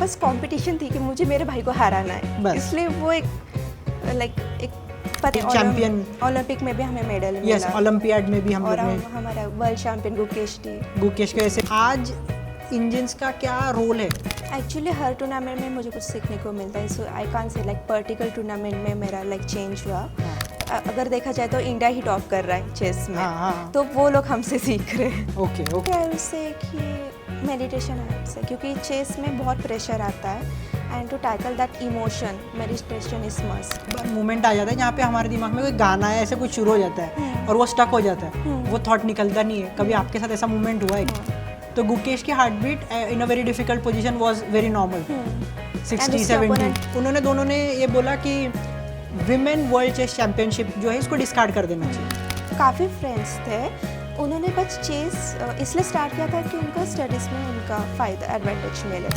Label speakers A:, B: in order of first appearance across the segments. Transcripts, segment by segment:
A: बस कंपटीशन थी कि मुझे मेरे भाई को हराना है,
B: बस।
A: इसलिए वो एक
B: चैंपियन।
A: ओलंपिक में भी हमें मेडल मिला।
B: यस, ओलंपियाड में भी हम
A: और
B: लोग ने
A: हमारा world champion Gukesh T.
B: Gukesh के ऐसे। आज इंजिन्स का क्या रोल है?
A: एक्चुअली हर टूर्नामेंट में मुझे कुछ सीखने को मिलता है, so I can't say like particular tournament में मेरा लाइक चेंज हुआ। अगर देखा जाए तो इंडिया ही टॉप कर रहा है चेस में।
B: हाँ।
A: तो वो लोग हमसे सीख रहे हैं।
B: ओके।
A: आई विल से कि मेडिटेशन है, क्योंकि चेस में बहुत प्रेशर आता है and to tackle that emotion meditation is must.
B: Moment आ जाता है जहाँ पे हमारे दिमाग में कोई गाना है, ऐसे कुछ शुरू हो जाता है और वो स्टक हो जाता है, वो थॉट निकलता नहीं है। कभी आपके साथ ऐसा मोमेंट हुआ है? तो गुकेश की heart beat in a very difficult position was very normal, 60-70। उन्होंने दोनों ने ये बोला कि विमेन वर्ल्ड चेस चैंपियनशिप जो है इसको डिस्कार्ड कर देना चाहिए।
A: काफ़ी फ्रेंड्स थे, उन्होंने बस चेस इसलिए स्टार्ट किया था कि उनका स्टडीज़ में उनका फ़ायदा एडवांटेज मिले।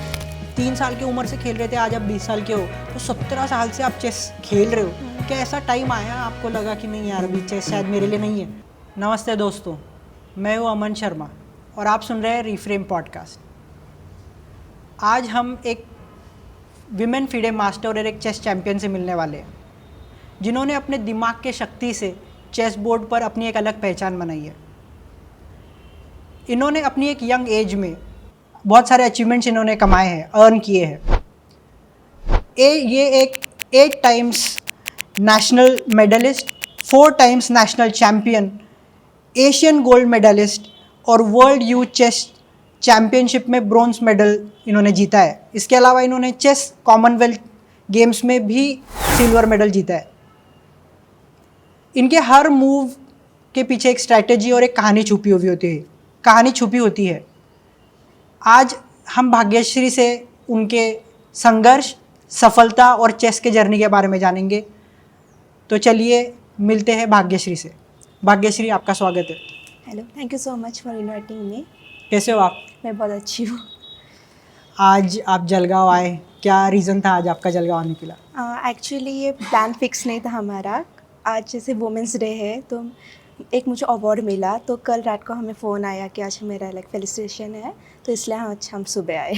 B: 3 साल की उम्र से खेल रहे थे, आज आप 20 साल के हो, तो 17 साल से आप चेस खेल रहे हो। क्या ऐसा टाइम आया आपको लगा कि नहीं यार अभी चेस शायद मेरे लिए नहीं है? नमस्ते दोस्तों, मैं हूँ अमन शर्मा और आप सुन रहे हैं रिफ्रेम पॉडकास्ट। आज हम एक विमेन फीडे मास्टर और एक चेस चैंपियन से मिलने वाले हैं, जिन्होंने अपने दिमाग के शक्ति से चेस बोर्ड पर अपनी एक अलग पहचान बनाई है। इन्होंने अपनी एक यंग एज में बहुत सारे अचीवमेंट्स इन्होंने कमाए हैं, अर्न किए हैं। ये एक 8 times national medalist, 4 times national champion, Asian gold medalist और वर्ल्ड यूथ चेस चैंपियनशिप में ब्रॉन्ज मेडल इन्होंने जीता है। इसके अलावा इन्होंने चेस कॉमनवेल्थ गेम्स में भी सिल्वर मेडल जीता है। इनके हर मूव के पीछे एक स्ट्रैटेजी और एक कहानी छुपी होती है। आज हम भाग्यश्री से उनके संघर्ष, सफलता और चेस के जर्नी के बारे में जानेंगे। तो चलिए मिलते हैं भाग्यश्री से। भाग्यश्री, आपका स्वागत है।
A: Hello, thank you so much for inviting me.
B: कैसे हो आप?
A: मैं बहुत अच्छी हूँ।
B: आज आप जलगांव आए, क्या रीज़न था आज आपका जलगांव आने के लिए?
A: एक्चुअली ये प्लान फिक्स नहीं था हमारा। आज जैसे वुमेंस डे है तो एक मुझे अवार्ड मिला, तो कल रात को हमें फ़ोन आया कि आज मेरा लाइक फेलिसिटेशन है, तो इसलिए हम सुबह आए।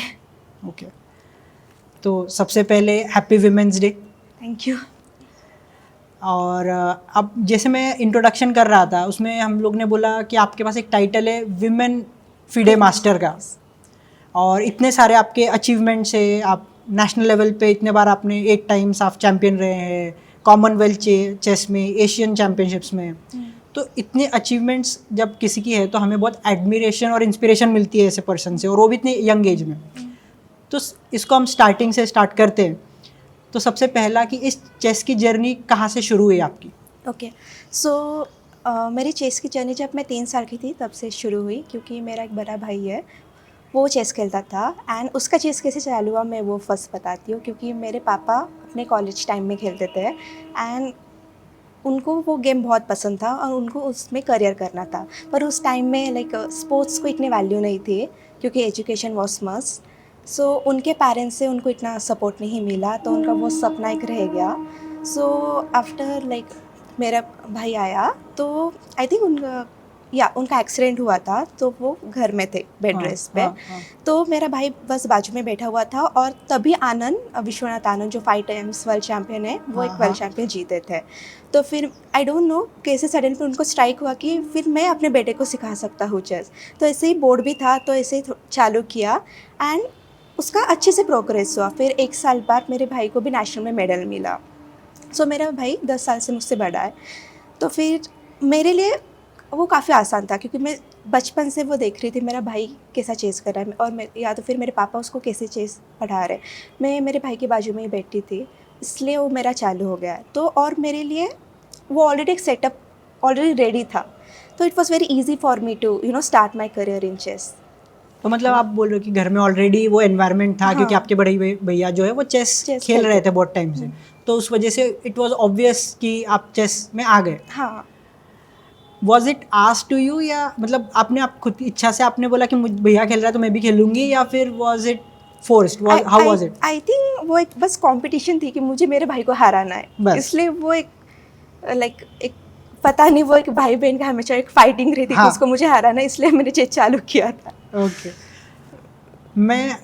B: ओके। तो सबसे पहले happy women's day.
A: Thank you.
B: और अब जैसे मैं इंट्रोडक्शन कर रहा था उसमें हम लोग ने बोला कि आपके पास एक टाइटल है विमेन फीडे मास्टर का, और इतने सारे आपके अचीवमेंट्स है। आप नेशनल लेवल पे इतने बार आपने 8 टाइम्स आप चैंपियन रहे हैं, कॉमनवेल्थ चेस में, एशियन चैंपियनशिप्स में। तो इतने अचीवमेंट्स जब किसी की है तो हमें बहुत एडमिरेशन और इंस्पिरेशन मिलती है ऐसे पर्सन से, और वो भी इतने यंग एज में। तो इसको हम स्टार्टिंग से स्टार्ट करते हैं। तो सबसे पहला कि इस चेस की जर्नी कहाँ से शुरू हुई आपकी?
A: ओके, सो मेरी चेस की जर्नी जब मैं 3 साल की थी तब से शुरू हुई, क्योंकि मेरा एक बड़ा भाई है, वो चेस खेलता था। एंड उसका चेस कैसे चालू हुआ मैं वो फर्स्ट बताती हूँ। क्योंकि मेरे पापा अपने कॉलेज टाइम में खेलते थे एंड उनको वो गेम बहुत पसंद था और उनको उसमें करियर करना था। पर उस टाइम में लाइक स्पोर्ट्स को इतनी वैल्यू नहीं थी, क्योंकि एजुकेशन वॉज मस्ट। सो उनके पेरेंट्स से उनको इतना सपोर्ट नहीं मिला, तो उनका वो सपना एक रह गया। सो आफ्टर लाइक मेरा भाई आया तो आई थिंक उनका एक्सीडेंट हुआ था, तो वो घर में थे बेड रेस्ट पे। तो मेरा भाई बस बाजू में बैठा हुआ था, और तभी विश्वनाथ आनंद जो 5 टाइम्स वर्ल्ड चैंपियन है, वो एक वर्ल्ड चैंपियन जीते थे। तो फिर आई डोंट नो कैसे सडनली उनको स्ट्राइक हुआ कि फिर मैं अपने बेटे को सिखा सकता हूँ चेस। तो ऐसे ही बोर्ड भी था, तो ऐसे ही चालू किया एंड उसका अच्छे से प्रोग्रेस हुआ। फिर 1 साल बाद मेरे भाई को भी नेशनल में मेडल मिला। सो मेरा भाई 10 साल से मुझसे बड़ा है, तो फिर मेरे लिए वो काफ़ी आसान था, क्योंकि मैं बचपन से वो देख रही थी मेरा भाई कैसा चेस कर रहा है, और या तो फिर मेरे पापा उसको कैसे चेस पढ़ा रहे। मैं मेरे भाई के बाजू में ही बैठी थी, इसलिए वो मेरा चालू हो गया। तो और मेरे लिए वो ऑलरेडी एक सेटअप ऑलरेडी रेडी था, तो it was very easy for me to start my career in chess.
B: तो मतलब आप बोल रहे हो कि घर में ऑलरेडी वो एनवायरनमेंट था। क्योंकि आपके बड़े भैया जो है वो चेस खेल रहे थे बहुत टाइम से, तो उस वजह से इट वाज ऑब्वियस कि आप चेस में आ गए।
A: हाँ।
B: Was it asked to you, या मतलब आपने आप खुद की इच्छा से आपने बोला कि भैया खेल रहा है तो मैं भी खेलूंगी, या फिर was it forced? How was it?
A: I think वो एक बस कंपटीशन थी कि मुझे मेरे भाई को हराना है, इसलिए वो एक पता नहीं, वो एक भाई बहन का हमेशा एक फाइटिंग रहती थी, उसको मुझे हराना है, इसलिए मैंने चेस चालू किया था।
B: ओके। मैं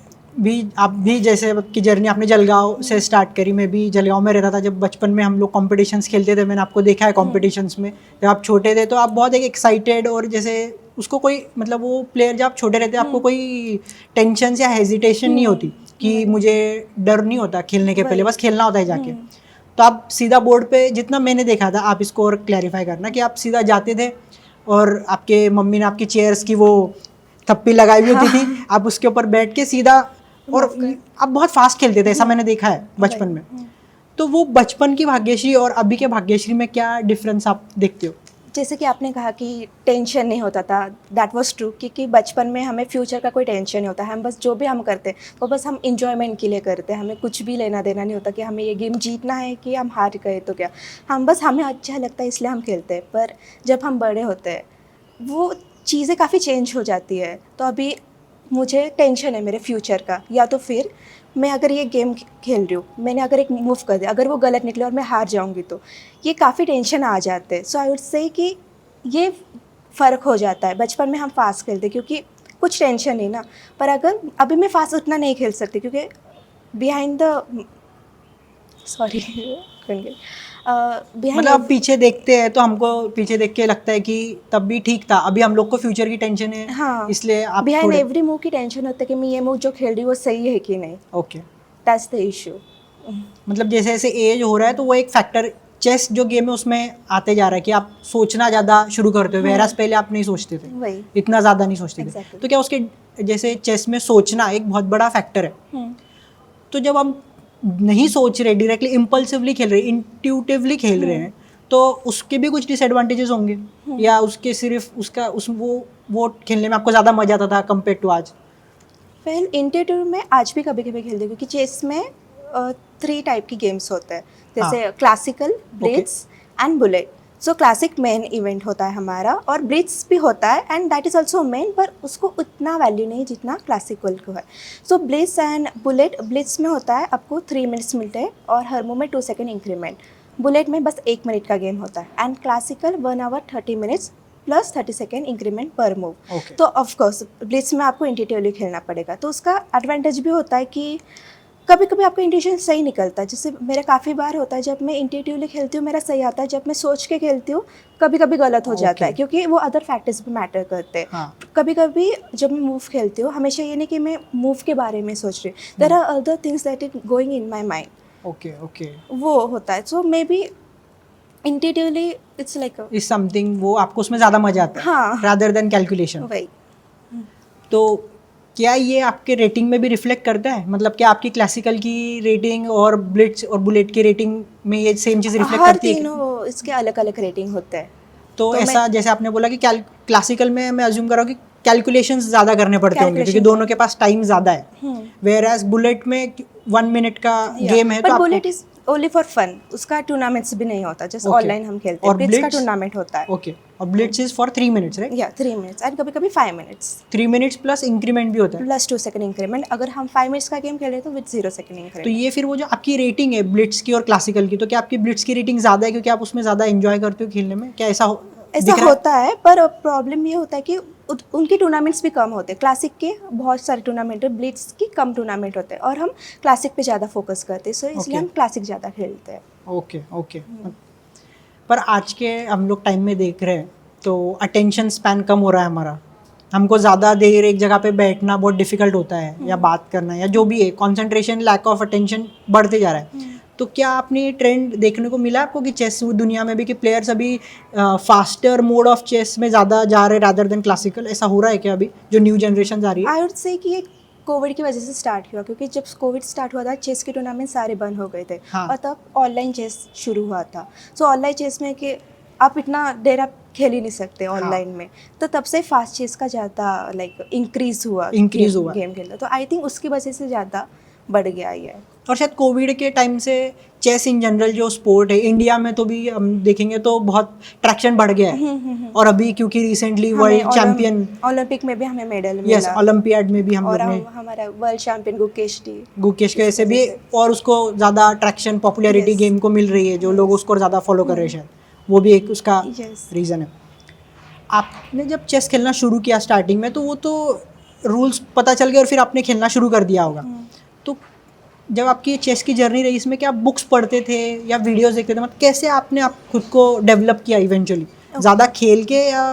B: आप भी जैसे की जर्नी आपने जलगांव से स्टार्ट करी, मैं भी जलगांव में रहता था जब बचपन में हम लोग कॉम्पिटिशन्स खेलते थे, मैंने आपको देखा है कॉम्पिटिशन्स में जब आप छोटे थे, तो आप बहुत एक एक्साइटेड और जैसे उसको कोई मतलब वो प्लेयर जब आप छोटे रहते आपको कोई टेंशन या हेजिटेशन नहीं होती कि मुझे डर नहीं होता खेलने के पहले, बस खेलना होता है जाके। तो आप सीधा बोर्ड पे, जितना मैंने देखा था, आप इसको और क्लैरिफाई करना, कि आप सीधा जाते थे और आपके मम्मी ने आपकी चेयर्स की वो थप्पी लगाई हुई होती थी, आप उसके ऊपर बैठ के सीधा, और आप बहुत फास्ट खेलते थे, ऐसा मैंने देखा है बचपन में। तो वो बचपन की भाग्यश्री और अभी के भाग्यश्री में क्या डिफरेंस आप देखते हो?
A: जैसे कि आपने कहा कि टेंशन नहीं होता था, दैट वाज ट्रू, क्योंकि बचपन में हमें फ्यूचर का कोई टेंशन नहीं होता, हम बस जो भी हम करते हैं वो बस हम इंजॉयमेंट के लिए करते हैं, हमें कुछ भी लेना देना नहीं होता कि हमें ये गेम जीतना है कि हम हार गए तो क्या, हम बस हमें अच्छा लगता है इसलिए हम खेलते हैं। पर जब हम बड़े होते हैं वो चीज़ें काफ़ी चेंज हो जाती है। तो अभी मुझे टेंशन है मेरे फ्यूचर का, या तो फिर मैं अगर ये गेम खेल रही हूँ, मैंने अगर एक मूव कर दिया, अगर वो गलत निकले और मैं हार जाऊँगी तो ये काफ़ी टेंशन आ जाते हैं। सो आई वुड से कि ये फ़र्क हो जाता है। बचपन में हम फास्ट खेलते क्योंकि कुछ टेंशन नहीं ना, पर अगर अभी मैं फास्ट उतना नहीं खेल सकती क्योंकि बिहाइंड द सॉरी
B: मतलब अब पीछे देखते हैं तो हमको पीछे देख के लगता है कि तब भी ठीक था, अभी हम लोग को फ्यूचर की टेंशन है।
A: हाँ,
B: इसलिए आप
A: बिहाइंड
B: थोड़े
A: एवरी मूव की टेंशन होता है कि मैं ये मूव जो खेल रही हूँ वो सही है कि नहीं।
B: Okay,
A: that's the issue.
B: मतलब जैसे जैसे एज हो रहा है तो वो एक फैक्टर, चेस जो गेम है उसमें आते जा रहा है कि आप सोचना ज़्यादा शुरू करते हो, वैरास पहले आप नहीं सोचते थे,
A: वही
B: इतना ज़्यादा नहीं सोचते थे।
A: Exactly.
B: तो क्या उसके जैसे चेस में सोचना एक बहुत बड़ा फैक्टर है, तो जब हम नहीं सोच रहे, डायरेक्टली इम्पल्सिवली खेल रहे, इंट्यूटिवली खेल रहे हैं, तो उसके भी कुछ डिसएडवांटेजेस होंगे, या उसके सिर्फ उसका उस वो खेलने में आपको ज़्यादा मजा आता था कंपेयर टू आज?
A: वेल इंट्यूटिव में आज भी कभी कभी खेलते हैं क्योंकि चेस में 3 टाइप की गेम्स होते हैं, जैसे classical, blitz and bullet. So classic main event होता है हमारा और ब्लिट्ज भी होता है and that is also main, पर उसको उतना वैल्यू नहीं जितना क्लासिकल को है। सो ब्लिट्ज एंड बुलेट, ब्लिट्ज में होता है आपको 3 मिनट्स मिलते हैं और हर मूव में 2 सेकेंड इंक्रीमेंट। बुलेट में बस 1 मिनट का गेम होता है and classical 1 hour 30 minutes plus 30 second increment पर मूव। तो ऑफकोर्स ब्लिट्ज में आपको इंट्यूटिवली खेलना पड़ेगा, तो उसका एडवांटेज भी होता है कि कभी कभी आपका इंट्यूशन सही निकलता है। जैसे मेरा काफ़ी बार होता है जब मैं इंट्यूटिवली खेलती हूँ मेरा सही आता है, जब मैं सोच के खेलती हूँ कभी कभी गलत हो जाता है क्योंकि वो अदर फैक्टर्स भी मैटर करते हैं। कभी कभी जब मैं मूव खेलती हूँ हमेशा ये नहीं कि मैं मूव के बारे में सोच रही हूँ, there are other things that is going in my mind, वो होता है। So maybe intuitively it's like
B: is something, वो आपको उसमें ज़्यादा मजा आता है
A: हाँ,
B: रादर देन कैलकुलेशन।
A: वही।
B: तो क्या ये आपके रेटिंग में भी रिफ्लेक्ट करता है, मतलब क्या आपकी क्लासिकल की रेटिंग और ब्लिट्ज और बुलेट की रेटिंग में ये सेम चीज़ रिफ्लेक्ट करती है?
A: हर तीनों इसके अलग अलग रेटिंग होते हैं।
B: तो ऐसा जैसे आपने बोला कि क्लासिकल में मैं अज्यूम कर रहा हूँ कि कैलकुलेशंस ज़्यादा करने पड़ते होंगे क्योंकि दोनों के पास टाइम ज़्यादा है, वेयर एज बुलेट में 1 मिनट का गेम है। तो
A: bullet is only for fun, उसका टूर्नामेंट्स भी नहीं होता, जैसे ऑनलाइन हम खेलते हैं, ब्लिट्ज का टूर्नामेंट होता है।
B: ओके, और blitz is for 3 minutes, right?
A: या 3 मिनट्स एंड कभी कभी 5 मिनट्स,
B: 3 मिनट्स प्लस इंक्रीमेंट भी होता है,
A: प्लस 2 सेकंड इंक्रीमेंट। अगर हम 5 मिनट्स का गेम खेल रहे हैं तो विद 0 सेकंड इंक्रीमेंट।
B: तो ये फिर वो जो आपकी रेटिंग है ब्लिट्ज की और क्लासिकल की, तो क्या आपकी ब्लिट्ज की रेटिंग ज़्यादा है क्योंकि आप उसमें ज़्यादा एंजॉय करते हो खेलने में, क्या ऐसा
A: होता है? पर प्रॉब्लम ये होता है कि उनके टूर्नामेंट्स भी कम होते हैं। क्लासिक के बहुत सारे टूर्नामेंट है, ब्लिट्ज की कम टूर्नामेंट होते हैं और हम क्लासिक पे ज़्यादा फोकस करते हैं, सो इसलिए हम क्लासिक ज़्यादा खेलते हैं। ओके।
B: पर आज के हम लोग टाइम में देख रहे हैं तो अटेंशन स्पैन कम हो रहा है हमारा, हमको ज़्यादा देर एक जगह पे बैठना बहुत डिफिकल्ट होता है, या बात करना या जो भी है, कंसंट्रेशन, लैक ऑफ अटेंशन बढ़ते जा रहा है। तो क्या आपने ये ट्रेंड देखने को मिला आपको कि चेस दुनिया में भी कि प्लेयर्स अभी फास्टर मोड ऑफ चेस में ज़्यादा जा रहे रादर देन क्लासिकल, ऐसा हो रहा है क्या अभी जो न्यू जनरेशन आ रही है?
A: आई वुड से कि ये कोविड की वजह से स्टार्ट हुआ, क्योंकि जब कोविड स्टार्ट हुआ था चेस के टूर्नामेंट सारे बंद हो गए थे। और तब ऑनलाइन चेस शुरू हुआ था। सो ऑनलाइन चेस में कि आप इतना देर आप खेल ही नहीं सकते ऑनलाइन में, तो तब से फास्ट चेस का ज़्यादा लाइक इंक्रीज हुआ गेम खेलना, तो आई थिंक उसकी वजह से ज़्यादा बढ़ गया ये।
B: और शायद कोविड के टाइम से चेस इन जनरल जो स्पोर्ट है इंडिया में तो भी हम देखेंगे तो बहुत ट्रैक्शन बढ़ गया है। और अभी क्योंकि रिसेंटली वर्ल्ड चैंपियन,
A: ओलंपिक में भी हमें मेडल मिला,
B: यस ओलंपियाड में भी हम लोग ने,
A: हमारा वर्ल्ड चैंपियन
B: गुकेश के ऐसे भी, और उसको ज़्यादा ट्रैक्शन पॉपुलैरिटी गेम को मिल रही है, जो लोग उसको ज़्यादा फॉलो कर रहे हैं, शायद वो भी एक उसका रीज़न है। आपने जब चेस खेलना शुरू किया स्टार्टिंग में तो वो तो रूल्स पता चल गए और फिर आपने खेलना शुरू कर दिया होगा। तो जब आपकी चेस की जर्नी रही, इसमें क्या आप बुक्स पढ़ते थे या वीडियोस देखते थे, मतलब कैसे आपने आप खुद को डेवलप किया इवेंचुअली? ज़्यादा खेल के या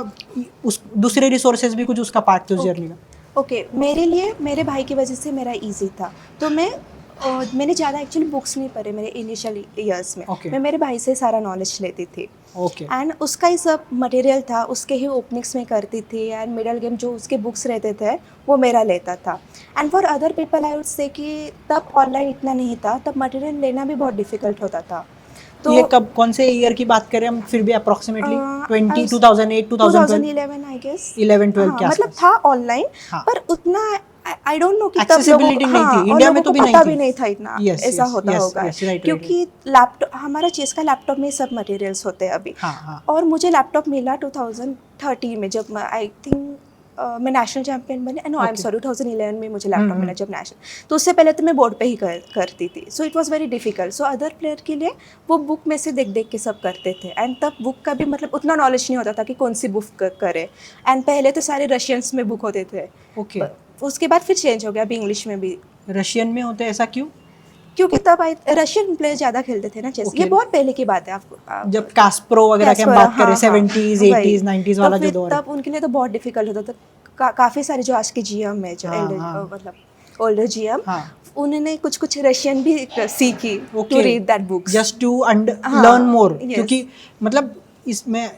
B: उस दूसरे रिसोर्सेज भी कुछ उसका पार्ट थे उस जर्नी का?
A: ओके, मेरे लिए मेरे भाई की वजह से मेरा इजी था। तो मैंने ज़्यादा एक्चुअली बुक्स नहीं पढ़े मेरे इनिशियल ईयर्स में।
B: Okay.
A: मैं मेरे भाई से सारा नॉलेज लेती थी
B: ओके।
A: एंड उसका ही सब मटेरियल था, उसके ही ओपनिंग्स में करती थी एंड मिडल गेम जो उसके बुक्स रहते थे वो मेरा लेता था। And for other people I would से कि तब ऑनलाइन इतना नहीं था, तब मटेरियल लेना भी बहुत डिफिकल्ट होता था।
B: तो ये कब, कौन से ईयर की बात करें हम फिर भी अप्रोक्सीमेटली? 2008 2012
A: 2011 आई गेस
B: 11-12 के
A: मतलब
B: आसपास।
A: था ऑनलाइन,
B: हाँ।
A: पर उतना आई डोंट नो कि तब
B: Accessibility नहीं थी,
A: और
B: इंडिया में
A: लोगों
B: तो
A: को
B: भी नहीं
A: पता
B: थी।
A: भी नहीं था इतना
B: Yes,
A: ऐसा
B: yes,
A: होता
B: yes,
A: होगा,
B: yes, right,
A: क्योंकि लैपटॉप हमारा चेस का लैपटॉप में सब मटेरियल्स होते हैं अभी।
B: हाँ, हाँ।
A: और मुझे लैपटॉप मिला 2013 में, जब आई थिंक मैं नेशनल चैंपियन बनी। No I am
B: Okay.
A: Sorry, 2011 में मुझे लैपटॉप मिला जब नेशनल। तो उससे पहले तो मैं बोर्ड पे ही करती थी, so it was very difficult. So other player के लिए वो बुक में से देख देख के सब करते थे एंड तब बुक का भी मतलब उतना नॉलेज नहीं होता था कि कौन सी बुक करे। एंड पहले तो सारे रशियंस में बुक होते थे,
B: ओके।
A: उसके बाद फिर चेंज हो गया अभी इंग्लिश में भी,
B: रशियन में होते हैं, ऐसा क्यों?
A: क्योंकि तब रशियन प्लेयर ज़्यादा खेलते थे ना चेस।
B: Okay.
A: ये बहुत पहले की बात है, आपको
B: जब कास्परो वगैरह की हम बात करें, 70s 80s 90s वाला जो दौर है।
A: तब उनके लिए तो बहुत डिफिकल्ट होता था। काफ़ी सारे जो आज के जीएम है, जो
B: हाँ,
A: एल्डर
B: हाँ।
A: मतलब ओल्डर जीएम,
B: हाँ।
A: उन्होंने कुछ कुछ रशियन भी सीखी to read that books
B: just to
A: हाँ,
B: लर्न मोर।
A: yes.
B: क्योंकि मतलब इसमें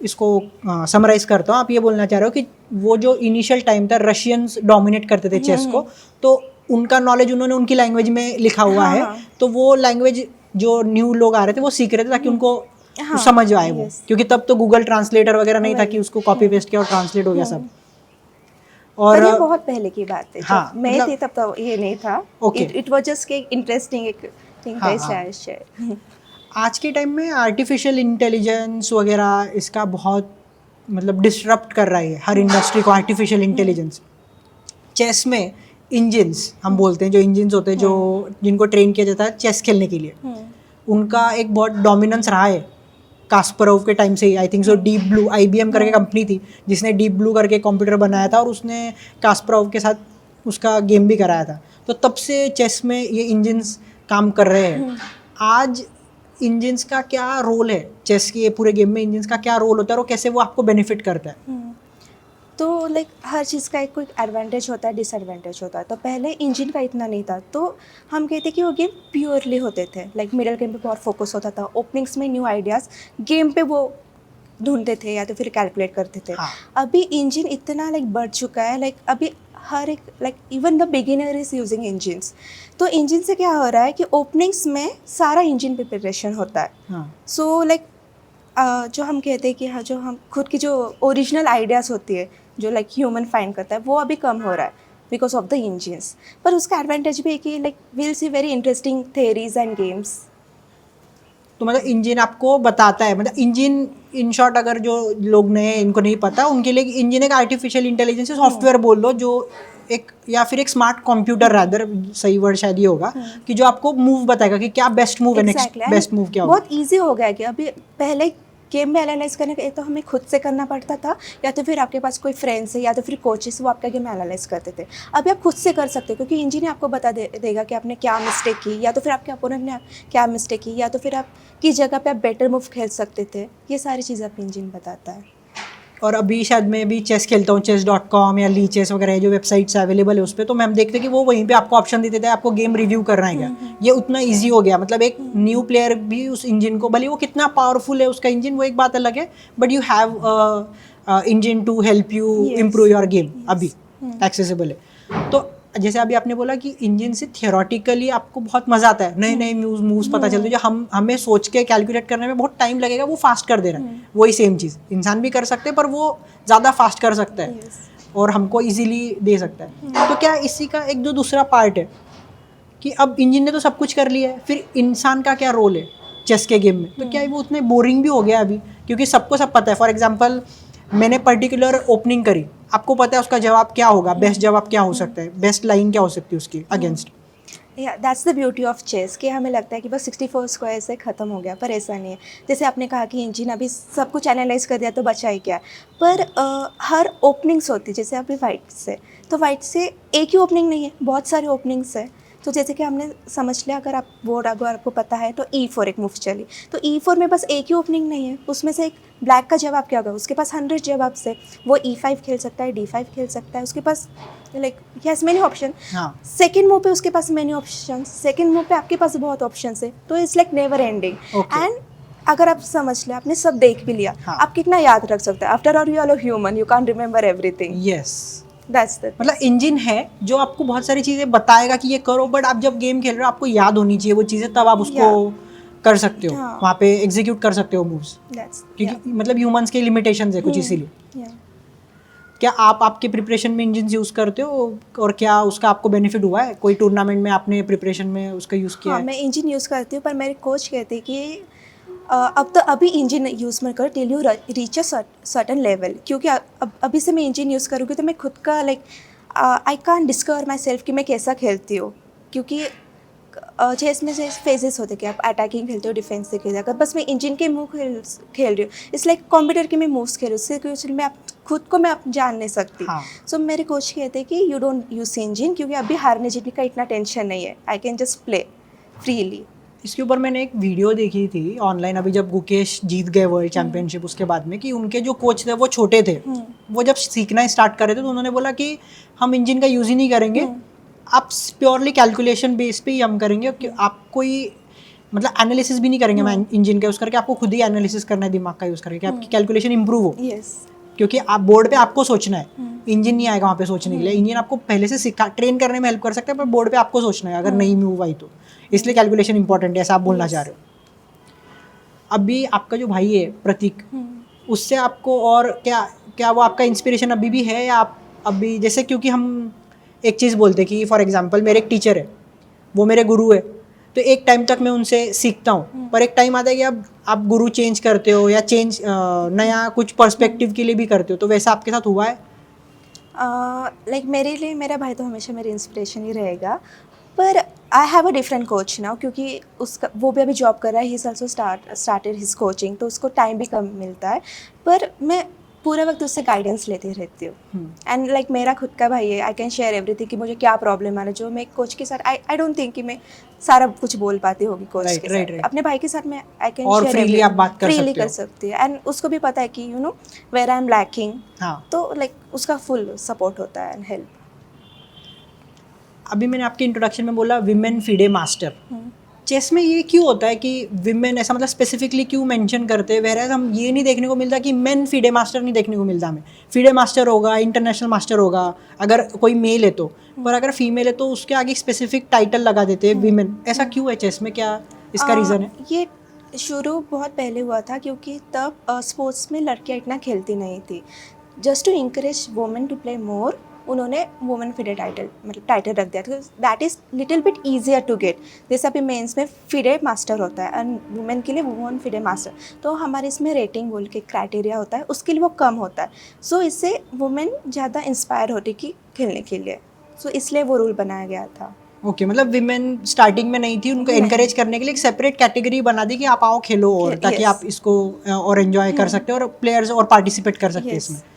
B: इसको समराइज करता हूँ, आप ये बोलना चाह रहे हो कि वो जो इनिशियल टाइम था रशियंस डोमिनेट करते थे चेस को, तो उनका नॉलेज उन्होंने उनकी लैंग्वेज में लिखा हुआ
A: हाँ,
B: है।
A: हाँ।
B: तो वो लैंग्वेज जो न्यू लोग आ रहे थे वो सीख रहे थे ताकि उनको
A: हाँ,
B: समझ आए वो,
A: yes.
B: क्योंकि तब तो गूगल ट्रांसलेटर वगैरह नहीं था कि उसको कॉपी पेस्ट किया और ट्रांसलेट हो गया सब। और
A: पर ये बहुत पहले की बात है,
B: हाँ,
A: जब मैं
B: मतलब-
A: थी तब तो ये नहीं था।
B: Okay.
A: इट वाज जस्ट एक इंटरेस्टिंग एक थिंग
B: हाँ,
A: था
B: हाँ।
A: शायद।
B: आज के टाइम में आर्टिफिशियल इंटेलिजेंस वगैरह इसका बहुत मतलब डिसरप्ट कर रहा है हर इंडस्ट्री को, आर्टिफिशियल इंटेलिजेंस। चेस में इंजिन्स हम बोलते हैं, जो इंजिन्स होते हैं जो जिनको ट्रेन किया जाता है चेस खेलने के लिए, उनका एक बहुत डोमिनेंस रहा है कास्परोव के टाइम से ही। I think so Deep Blue, IBM करके कंपनी थी जिसने डीप ब्लू करके कंप्यूटर बनाया था और उसने कास्परोव के साथ उसका गेम भी कराया था। तो तब से चेस में ये इंजिन्स काम कर रहे हैं। आज इंजिन्स का क्या रोल है चेस के पूरे गेम में? इंजिन्स का क्या रोल होता है और कैसे वो आपको बेनिफिट करता है?
A: तो लाइक हर चीज़ का एक कोई एडवांटेज होता है, डिसएडवांटेज होता है। तो पहले इंजन का इतना नहीं था, तो हम कहते कि वो गेम प्योरली होते थे। लाइक मिडल गेम पे बहुत फोकस होता था, ओपनिंग्स में न्यू आइडियाज़ गेम पे वो ढूंढते थे या तो फिर कैलकुलेट करते थे।
B: हाँ।
A: अभी इंजन इतना लाइक बढ़ चुका है, लाइक अभी हर एक like even the beginner is using engines. तो इंजन से क्या हो रहा है कि ओपनिंग्स में सारा इंजन प्रिपरेशन होता है।
B: हाँ।
A: सो लाइक जो हम कहते हैं कि हाँ, जो हम खुद की जो ओरिजिनल आइडियाज़ होती है जो लाइक ह्यूमन फाइंड करता है, वो अभी कम हो रहा है बिकॉज ऑफ द इंजिन्स। पर उसका एडवांटेज भी है कि like will see very interesting theories and games.
B: तो मतलब इंजन आपको बताता है, मतलब इंजन इन शॉर्ट अगर जो लोग नए इनको नहीं पता उनके लिए इंजन एक आर्टिफिशियल इंटेलिजेंस सॉफ्टवेयर बोल लो, जो एक या फिर एक स्मार्ट कंप्यूटर रादर, सही वर्ड शायद ये होगा, कि जो आपको मूव बताएगा कि क्या बेस्ट मूव है, नेक्स्ट बेस्ट मूव क्या होगा।
A: बहुत ईजी हो गया है कि अभी पहले गेम में एनालाइज करने का तो हमें खुद से करना पड़ता था, या तो फिर आपके पास कोई फ्रेंड्स है या तो फिर कोचेस वो आपका गेम एनालाइज करते थे। अभी आप खुद से कर सकते हो क्योंकि इंजन आपको बता देगा कि आपने क्या मिस्टेक की, या तो फिर आपके अपोनेंट ने क्या मिस्टेक की, या तो फिर आपकी जगह पे आप बेटर मूव खेल सकते थे। ये सारी चीज़ें आप इंजन बताता है।
B: और अभी शायद मैं भी चेस खेलता हूँ, chess.com या ली चेस वगैरह जो वेबसाइट्स अवेलेबल है उस पर, तो मैं हम देखते हैं कि वो वहीं पे आपको ऑप्शन देते थे आपको गेम रिव्यू करना है क्या। ये उतना इजी हो गया, मतलब एक न्यू प्लेयर भी उस इंजन को, भले वो कितना पावरफुल है उसका इंजन वो एक बात अलग है, but you have engine to help you improve your game, अभी एक्सेसिबल है। तो जैसे अभी आपने बोला कि इंजन से थियोरेटिकली आपको बहुत मजा आता है, नए नए मूव्स पता चलते हैं जो हमें सोच के कैलकुलेट करने में बहुत टाइम लगेगा, वो फास्ट कर दे रहा है। वही सेम चीज़ इंसान भी कर सकते हैं पर वो ज़्यादा फास्ट कर सकता है और हमको इजीली दे सकता है। तो क्या इसी का एक जो दूसरा पार्ट है कि अब इंजन ने तो सब कुछ कर लिया है, फिर इंसान का क्या रोल है चेस के गेम में? तो क्या वो उतने बोरिंग भी हो गया अभी? क्योंकि सबको सब पता है। फॉर एग्जाम्पल मैंने पर्टिकुलर ओपनिंग करी, आपको पता है उसका जवाब क्या होगा, बेस्ट जवाब क्या हो सकता है, बेस्ट लाइन क्या हो सकती है उसकी अगेंस्ट।
A: या that's the beauty of chess कि हमें लगता है कि बस 64 स्क्वायर से ख़त्म हो गया, पर ऐसा नहीं है। जैसे आपने कहा कि इंजन अभी सब कुछ एनालाइज कर दिया तो बचा ही क्या, पर हर ओपनिंग्स होती है। जैसे अभी वाइट से, तो वाइट से एक ही ओपनिंग नहीं है, बहुत सारे ओपनिंग्स है। तो जैसे कि हमने समझ लिया, अगर आप बोर्ड अगर आपको पता है तो E4 एक मूव चली, तो E4 में बस एक ही ओपनिंग नहीं है, उसमें से एक ब्लैक का जवाब क्या होगा, उसके पास 100 जवाब से वो E5 खेल सकता है, D5 खेल सकता है, उसके पास लाइक हैज़ मेनी ऑप्शन।
B: हाँ
A: सेकेंड मूव पे उसके पास मेनी ऑप्शन, सेकेंड मूव पे आपके पास बहुत ऑप्शन है, तो it's like never ending.
B: Okay.
A: And अगर आप समझ लें, आपने सब देख भी लिया,
B: हाँ.
A: आप कितना याद रख सकते हैं? After all you are human, you can't remember everything.
B: Yes,
A: that's the
B: मतलब इंजन है जो आपको बहुत सारी चीज़ें बताएगा कि ये करो, बट आप जब गेम खेल रहे हो आपको याद होनी चाहिए वो चीज़ें, तब आप उसको कर सकते हो,
A: हाँ.
B: वहाँ पे एग्जीक्यूट कर सकते हो मूव्स,
A: दैट्स
B: क्योंकि मतलब ह्यूमंस के लिमिटेशंस है कुछ, इसीलिए। क्या आप आपके प्रिपरेशन में इंजन यूज़ करते हो, और क्या उसका आपको बेनिफिट हुआ है? कोई टूर्नामेंट में आपने प्रिपरेशन में उसका यूज़ किया
A: हाँ,
B: है?
A: मैं इंजन यूज़ करती हूँ, पर मेरे कोच कहते हैं कि अब तो अभी इंजन यूज़ मत करो till you reach a certain level, क्योंकि अब अभी से मैं इंजन यूज़ करूँगी तो मैं खुद का like I can't discover my self कि मैं कैसा खेलती हूँ, क्योंकि चेस में से फेजेस होते कि आप अटैकिंग खेलते हो, डिफेंस से खेलते हो। अगर बस मैं इंजन के मूव खेल रही हूँ, इट्स लाइक कंप्यूटर के मैं मूव्स खेल रही हूँ, उससे कुछ मैं आप खुद को मैं आप जान नहीं सकती।
B: हाँ.
A: सो मेरे कोच कहते हैं कि यू डोंट यूज इंजन, क्योंकि अभी हारने जीतने का इतना टेंशन नहीं है, I can just play freely.
B: इसके ऊपर मैंने एक वीडियो देखी थी ऑनलाइन, अभी जब गुकेश जीत गए वर्ल्ड चैंपियनशिप उसके बाद में, कि उनके जो कोच थे वो छोटे थे, वो जब सीखना स्टार्ट कर रहे थे तो उन्होंने बोला कि हम इंजन का यूज़ ही नहीं करेंगे, आप प्योरली कैलकुलेशन बेस पे ही हम करेंगे, कि आप कोई मतलब एनालिसिस भी नहीं करेंगे मैं इंजन का यूज़ करके, आपको खुद ही एनालिसिस करना है दिमाग का यूज़ करके, कि आपकी कैलकुलेशन इंप्रूव हो,
A: यस।
B: क्योंकि आप बोर्ड पे आपको सोचना है, इंजन नहीं आएगा वहाँ पे सोचने के लिए। इंजन आपको पहले से सिखा ट्रेन करने में हेल्प कर सकता है, पर बोर्ड पे आपको सोचना है अगर नहीं मूव आई तो, इसलिए कैलकुलेशन इंपॉर्टेंट है, ऐसा आप बोलना चाह रहे हो। अभी आपका जो भाई है प्रतीक, उससे आपको और क्या क्या वो आपका इंस्पिरेशन अभी भी है, या आप अभी जैसे, क्योंकि हम एक चीज़ बोलते हैं कि फॉर एग्जांपल मेरे एक टीचर है, वो मेरे गुरु है, तो एक टाइम तक मैं उनसे सीखता हूँ, पर एक टाइम आता है कि अब आप गुरु चेंज करते हो, या चेंज नया कुछ पर्सपेक्टिव के लिए भी करते हो, तो वैसा आपके साथ हुआ है?
A: लाइक मेरे लिए मेरा भाई तो हमेशा मेरी इंस्पिरेशन ही रहेगा, पर I have a different coach now, क्योंकि उसका वो भी अभी जॉब कर रहा है, he is also started his coaching, तो उसको टाइम भी कम मिलता है, पर मैं पूरे वक्त उससे गाइडेंस लेती रहती हूँ। एंड लाइक मेरा खुद का भाई है, आई कैन शेयर एवरीथिंग कि मुझे क्या प्रॉब्लम आ रहा है, जो मैं कोच के साथ आई डोंट थिंक कि मैं सारा कुछ बोल पाती होगी कोच के साथ।
B: right.
A: अपने भाई के साथ मैं आई कैन
B: और
A: शेयर
B: freely आप बात कर
A: फ्रीली
B: सकते हो।
A: कर सकती है, एंड उसको भी पता है कि you know where I am lacking,
B: हाँ.
A: तो लाइक उसका फुल सपोर्ट होता है एंड हेल्प।
B: अभी मैंने आपके इंट्रोडक्शन में बोला विमेन फिडे मास्टर, चेस में ये क्यों होता है कि विमेन, ऐसा मतलब स्पेसिफिकली क्यों मेंशन करते हैं? वेरएज हम ये नहीं देखने को मिलता कि मेन फिडे मास्टर नहीं देखने को मिलता हमें। फिडे मास्टर होगा, इंटरनेशनल मास्टर होगा अगर कोई मेल है तो, पर अगर फीमेल है तो उसके आगे स्पेसिफिक टाइटल लगा देते हैं विमेन। ऐसा क्यों है चेस में, क्या इसका रीज़न है?
A: ये शुरू बहुत पहले हुआ था, क्योंकि तब स्पोर्ट्स में लड़कियां इतना खेलती नहीं थी। Just to encourage women to play more, उन्होंने वुमेन फिडे टाइटल मतलब टाइटल रख दिया था, that is little bit easier to get. जैसे अभी मेंस में फिडे मास्टर होता है एंड वुमेन के लिए वुमेन फिडे मास्टर, तो हमारे इसमें रेटिंग बोल के क्राइटेरिया होता है, उसके लिए वो कम होता है। सो इससे वुमेन ज़्यादा इंस्पायर होती कि खेलने के लिए, सो इसलिए वो रूल बनाया गया था।
B: ओके, मतलब विमेन स्टार्टिंग में नहीं थी, उनको
A: नहीं।
B: एनकरेज करने के लिए एक सेपरेट कैटेगरी बना दी कि आप आओ खेलो, और ताकि
A: Yes.
B: आप इसको और एंजॉय कर सकते हो और प्लेयर्स और पार्टिसिपेट कर सकते हैं
A: Yes.
B: इसमें।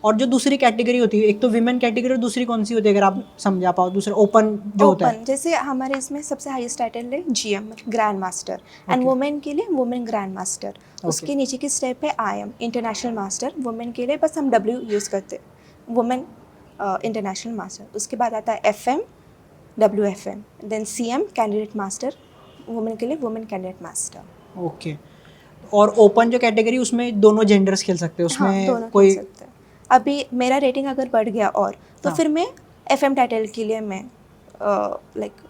B: और जो दूसरी कैटेगरी होती है, एक तो विमेन कैटेगरी और दूसरी कौन सी होती है अगर आप समझा पाओ? दूसरा ओपन जो होता है।
A: ओपन, जैसे हमारे इसमें सबसे हाईएस्ट टाइटल है GM grand master, and women के लिए वुमेन ग्रैंड मास्टर। उसके नीचे की स्टेप है आईएम इंटरनेशनल मास्टर, वुमेन के लिए बस हम डब्ल्यू यूज़ करते हैं, वुमेन इंटरनेशनल मास्टर। उसके बाद आता है FM, WFM, then CM candidate master, women के लिए वुमेन कैंडिडेट मास्टर।
B: ओके, और ओपन जो कैटेगरी उसमें दोनों जेंडर्स खेल सकते हैं, उसमें
A: हाँ, दोनों
B: कोई
A: खेल सकते हैं। अभी मेरा रेटिंग अगर बढ़ गया और तो
B: हाँ.
A: फिर मैं एफएम टाइटल के लिए मैं like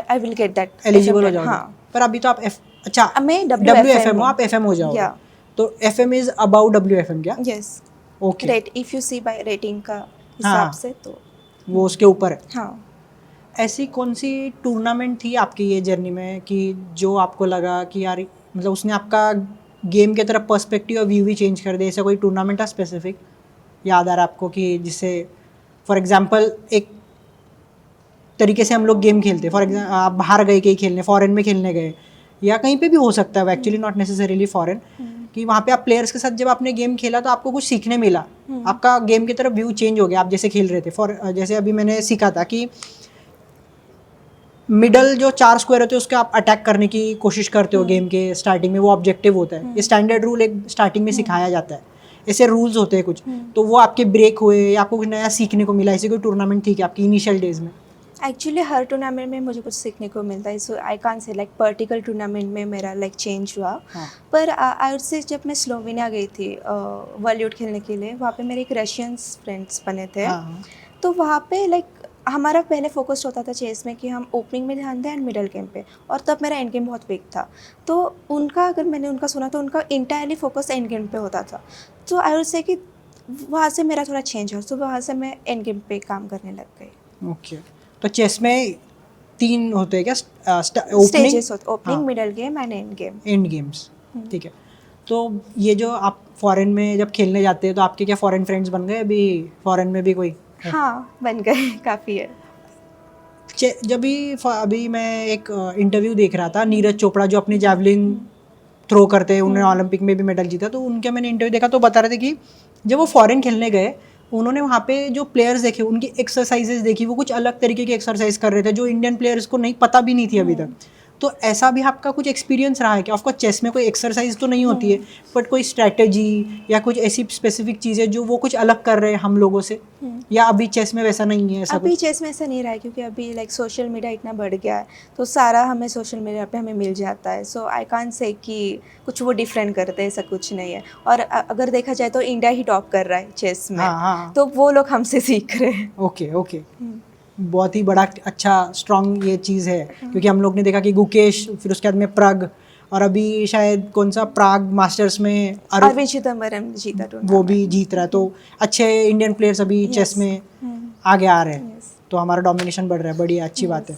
A: I will get that
B: eligible हो जाओगे।
A: हाँ,
B: पर अभी तो आप अच्छा
A: अब मैं
B: WFM हो, आप FM हो जाओगे।
A: या
B: तो FM इज अबाउ WFM क्या?
A: Yes,
B: okay,
A: rate if you see by rating का
B: हाँ.
A: हिसाब से तो
B: वो उसके ऊपर है।
A: हाँ।
B: ऐसी कौन सी टूर्नामेंट थी आपकी ये जर्नी में कि जो आपको लगा कि यार मतलब उसने आपका गेम की तरफ पर्सपेक्टिव और व्यू ही चेंज कर दिया? ऐसा कोई टूर्नामेंट था स्पेसिफिक याद आ रहा है आपको कि जिससे फॉर एग्जांपल एक तरीके से हम लोग गेम खेलते हैं, फॉर एग्जाम्पल आप बाहर गए कहीं खेलने, फॉरेन में खेलने गए, या कहीं पे भी हो सकता है एक्चुअली, नॉट नेसेसरीली फॉरेन, कि वहाँ पे आप प्लेयर्स के साथ जब आपने गेम खेला तो आपको कुछ सीखने मिला, आपका गेम की तरफ व्यू चेंज हो गया, आप जैसे खेल रहे थे। फॉर जैसे अभी मैंने सीखा था कि मिडल जो 4 स्क्वायर होते हैं उसके आप अटैक करने की कोशिश करते हो गेम के स्टार्टिंग में, वो ऑब्जेक्टिव होता है। ये स्टैंडर्ड रूल एक स्टार्टिंग में सिखाया जाता है, ऐसे रूल्स होते हैं कुछ, तो वो आपके ब्रेक हुए या आपको कुछ नया सीखने को मिला, ऐसी कोई टूर्नामेंट थी क्या आपकी इनिशियल डेज में?
A: एक्चुअली हर टूर्नामेंट में मुझे कुछ सीखने को मिलता है, so I can't say like particular tournament में मेरा लाइक चेंज हुआ।
B: हाँ।
A: पर आई वुड से जब मैं स्लोवेनिया गई थी वर्ल्ड खेलने के लिए, वहाँ पे मेरे एक रशियंस फ्रेंड्स बने थे।
B: हाँ।
A: तो वहाँ पे लाइक हमारा पहले फोकस होता था चेस में कि हम ओपनिंग में ध्यान दें एंड मिडल गेम पे, और तब मेरा एंड गेम बहुत वीक था। तो उनका, अगर मैंने उनका सुना तो उनका इंटायरली फोकस एंड गेम पे होता था। तो आई वुड से कि वहाँ से मेरा थोड़ा चेंज हुआ, तो वहाँ से मैं एंड गेम पे काम करने लग गई।
B: ओके, तो चेस में 3 होते हैं क्या? ओपनिंग,
A: स्टेजेस होते, ओपनिंग,
B: हाँ,
A: middle game and end game.
B: And games, ठीक है। तो ये जो आप फॉरेन में जब खेलने जाते हैं तो आपके क्या फॉरेन फ्रेंड्स बन गए अभी फॉरेन में भी कोई?
A: हाँ, बन गए काफ़ी है।
B: जब भी अभी मैं एक इंटरव्यू देख रहा था, नीरज चोपड़ा जो अपनी जैवलिन थ्रो करते हैं, उन्होंने ओलंपिक में भी मेडल जीता, तो उनका मैंने इंटरव्यू देखा तो बता रहे थे कि जब वो फॉरेन खेलने गए, उन्होंने वहाँ पे जो प्लेयर्स देखे, उनकी एक्सरसाइजेज देखी, वो कुछ अलग तरीके की एक्सरसाइज कर रहे थे जो इंडियन प्लेयर्स को नहीं पता भी नहीं थी अभी तक। तो ऐसा भी आपका कुछ एक्सपीरियंस रहा है कि ऑफकोर्स चेस में कोई एक्सरसाइज तो नहीं होती है, बट कोई स्ट्रैटेजी या कुछ ऐसी स्पेसिफिक चीज़ें जो वो कुछ अलग कर रहे हैं हम लोगों से, या अभी चेस में वैसा नहीं है ऐसा
A: अभी
B: कुछ?
A: चेस में ऐसा नहीं रहा है, क्योंकि अभी लाइक सोशल मीडिया इतना बढ़ गया है, तो सारा हमें सोशल मीडिया पे हमें मिल जाता है। सो आई कांट से कि कुछ वो डिफरेंट करते हैं, ऐसा कुछ नहीं है। और अगर देखा जाए तो इंडिया ही टॉप कर रहा है चेस में।
B: हाँ, हाँ।
A: तो वो लोग हमसे सीख रहे हैं।
B: ओके, ओके, बहुत ही बड़ा अच्छा स्ट्रॉन्ग ये चीज़ है, क्योंकि हम लोग ने देखा कि गुकेश, फिर उसके बाद में प्रग, और अभी शायद कौन सा प्राग मास्टर्स में
A: अरविंद चिदम्बरम जीता
B: वो भी जीत रहा है। तो अच्छे इंडियन प्लेयर्स अभी चेस में आगे आ रहे हैं, तो हमारा डोमिनेशन बढ़ रहा है, बढ़िया, अच्छी बात है।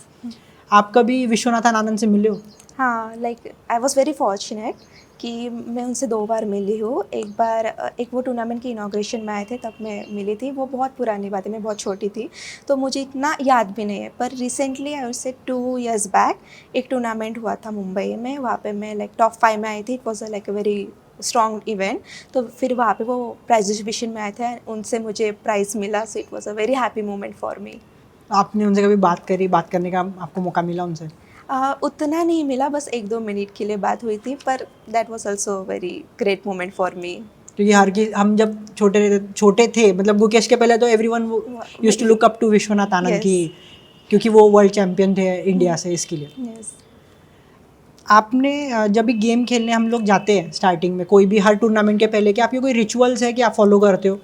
B: आप कभी विश्वनाथन आनंद से मिले हो?
A: हाँ, like I was very fortunate कि मैं उनसे 2 बार मिली हूँ। एक बार एक वो टूर्नामेंट की इनॉग्रेशन में आए थे, तब मैं मिली थी। वो बहुत पुरानी बात है, मैं बहुत छोटी थी, तो मुझे इतना याद भी नहीं है। पर रिसेंटली आई वुड से 2 years बैक एक टूर्नामेंट हुआ था मुंबई में, वहाँ पे मैं लाइक टॉप 5 में आई थी। It was like a very strong event. तो फिर वहाँ पे वो प्राइज डिस्ट्रीब्यूशन में आए थे, उनसे मुझे प्राइज़ मिला। So it was a very happy moment for me.
B: आपने उनसे कभी बात करी, बात करने का आपको मौका मिला उनसे?
A: उतना नहीं मिला, बस 1-2 मिनट के लिए बात हुई थी, पर that was also very great moment for me.
B: क्योंकि हर की हम जब छोटे थे, मतलब गुकेश के पहले तो everyone used to look up to Vishwanath Anand की, क्योंकि वो वर्ल्ड चैंपियन थे इंडिया से, इसके लिए।
A: यस।
B: आपने जब भी गेम खेलने हम लोग जाते हैं स्टार्टिंग में, कोई भी हर टूर्नामेंट के पहले, क्या आपके कोई रिचुअल्स है कि आप फॉलो करते हो?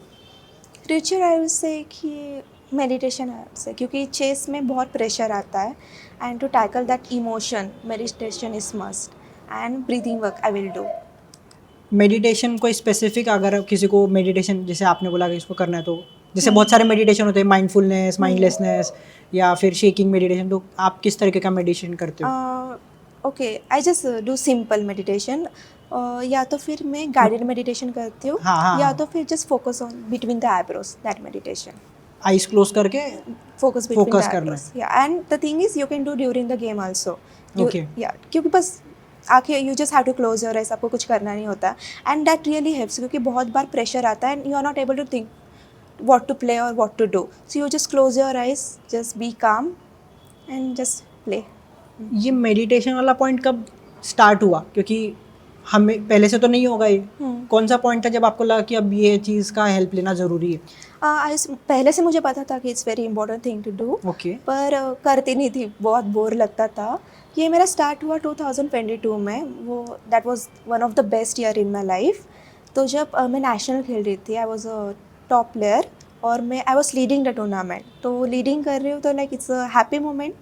A: रिचुअल आई विल से कि मेडिटेशन है से, क्योंकि चेस में बहुत प्रेशर आता है, and to tackle that emotion meditation is must, and breathing work I will do.
B: Meditation कोई स्पेसिफिक, अगर किसी को मेडिटेशन जैसे आपने बोला कि इसको करना है, तो जैसे बहुत सारे मेडिटेशन होते हैं, माइंडफुलनेस, माइंडलेसनेस, या फिर शेकिंग मेडिटेशन, तो आप किस तरीके का मेडिटेशन करते हो?
A: Okay, I just do simple meditation. या तो फिर मैं गाइडेड मेडिटेशन करती हूँ,
B: हाँ, हाँ,
A: या
B: हाँ।
A: तो फिर just focus on between the eyebrows, that meditation.
B: Eyes close करके
A: Focus between
B: Focus
A: the
B: करना
A: eyebrows. Yeah, and the thing is you can do during the game also.
B: Okay.
A: Yeah, क्योंकि बस आके you just have to close your eyes, आपको कुछ करना नहीं होता, and that really helps, क्योंकि बहुत बार प्रेशर आता है and you are not able to think what to play or what to do. So you just close your eyes, just be calm and just play.
B: ये meditation वाला point कब start हुआ? क्योंकि हमें पहले से तो नहीं होगा ये, कौन सा पॉइंट था जब आपको लगा कि अब ये चीज़ का हेल्प लेना ज़रूरी है?
A: पहले से मुझे पता था कि it's very important thing to do,
B: okay.
A: पर करती नहीं थी, बहुत बोर लगता था। ये मेरा स्टार्ट हुआ 2022 में, वो that was one of the best year in my life. तो जब मैं नेशनल खेल रही थी, I was a top player, और मैं I was leading the tournament. तो लीडिंग कर रही हूँ तो like it's a happy moment,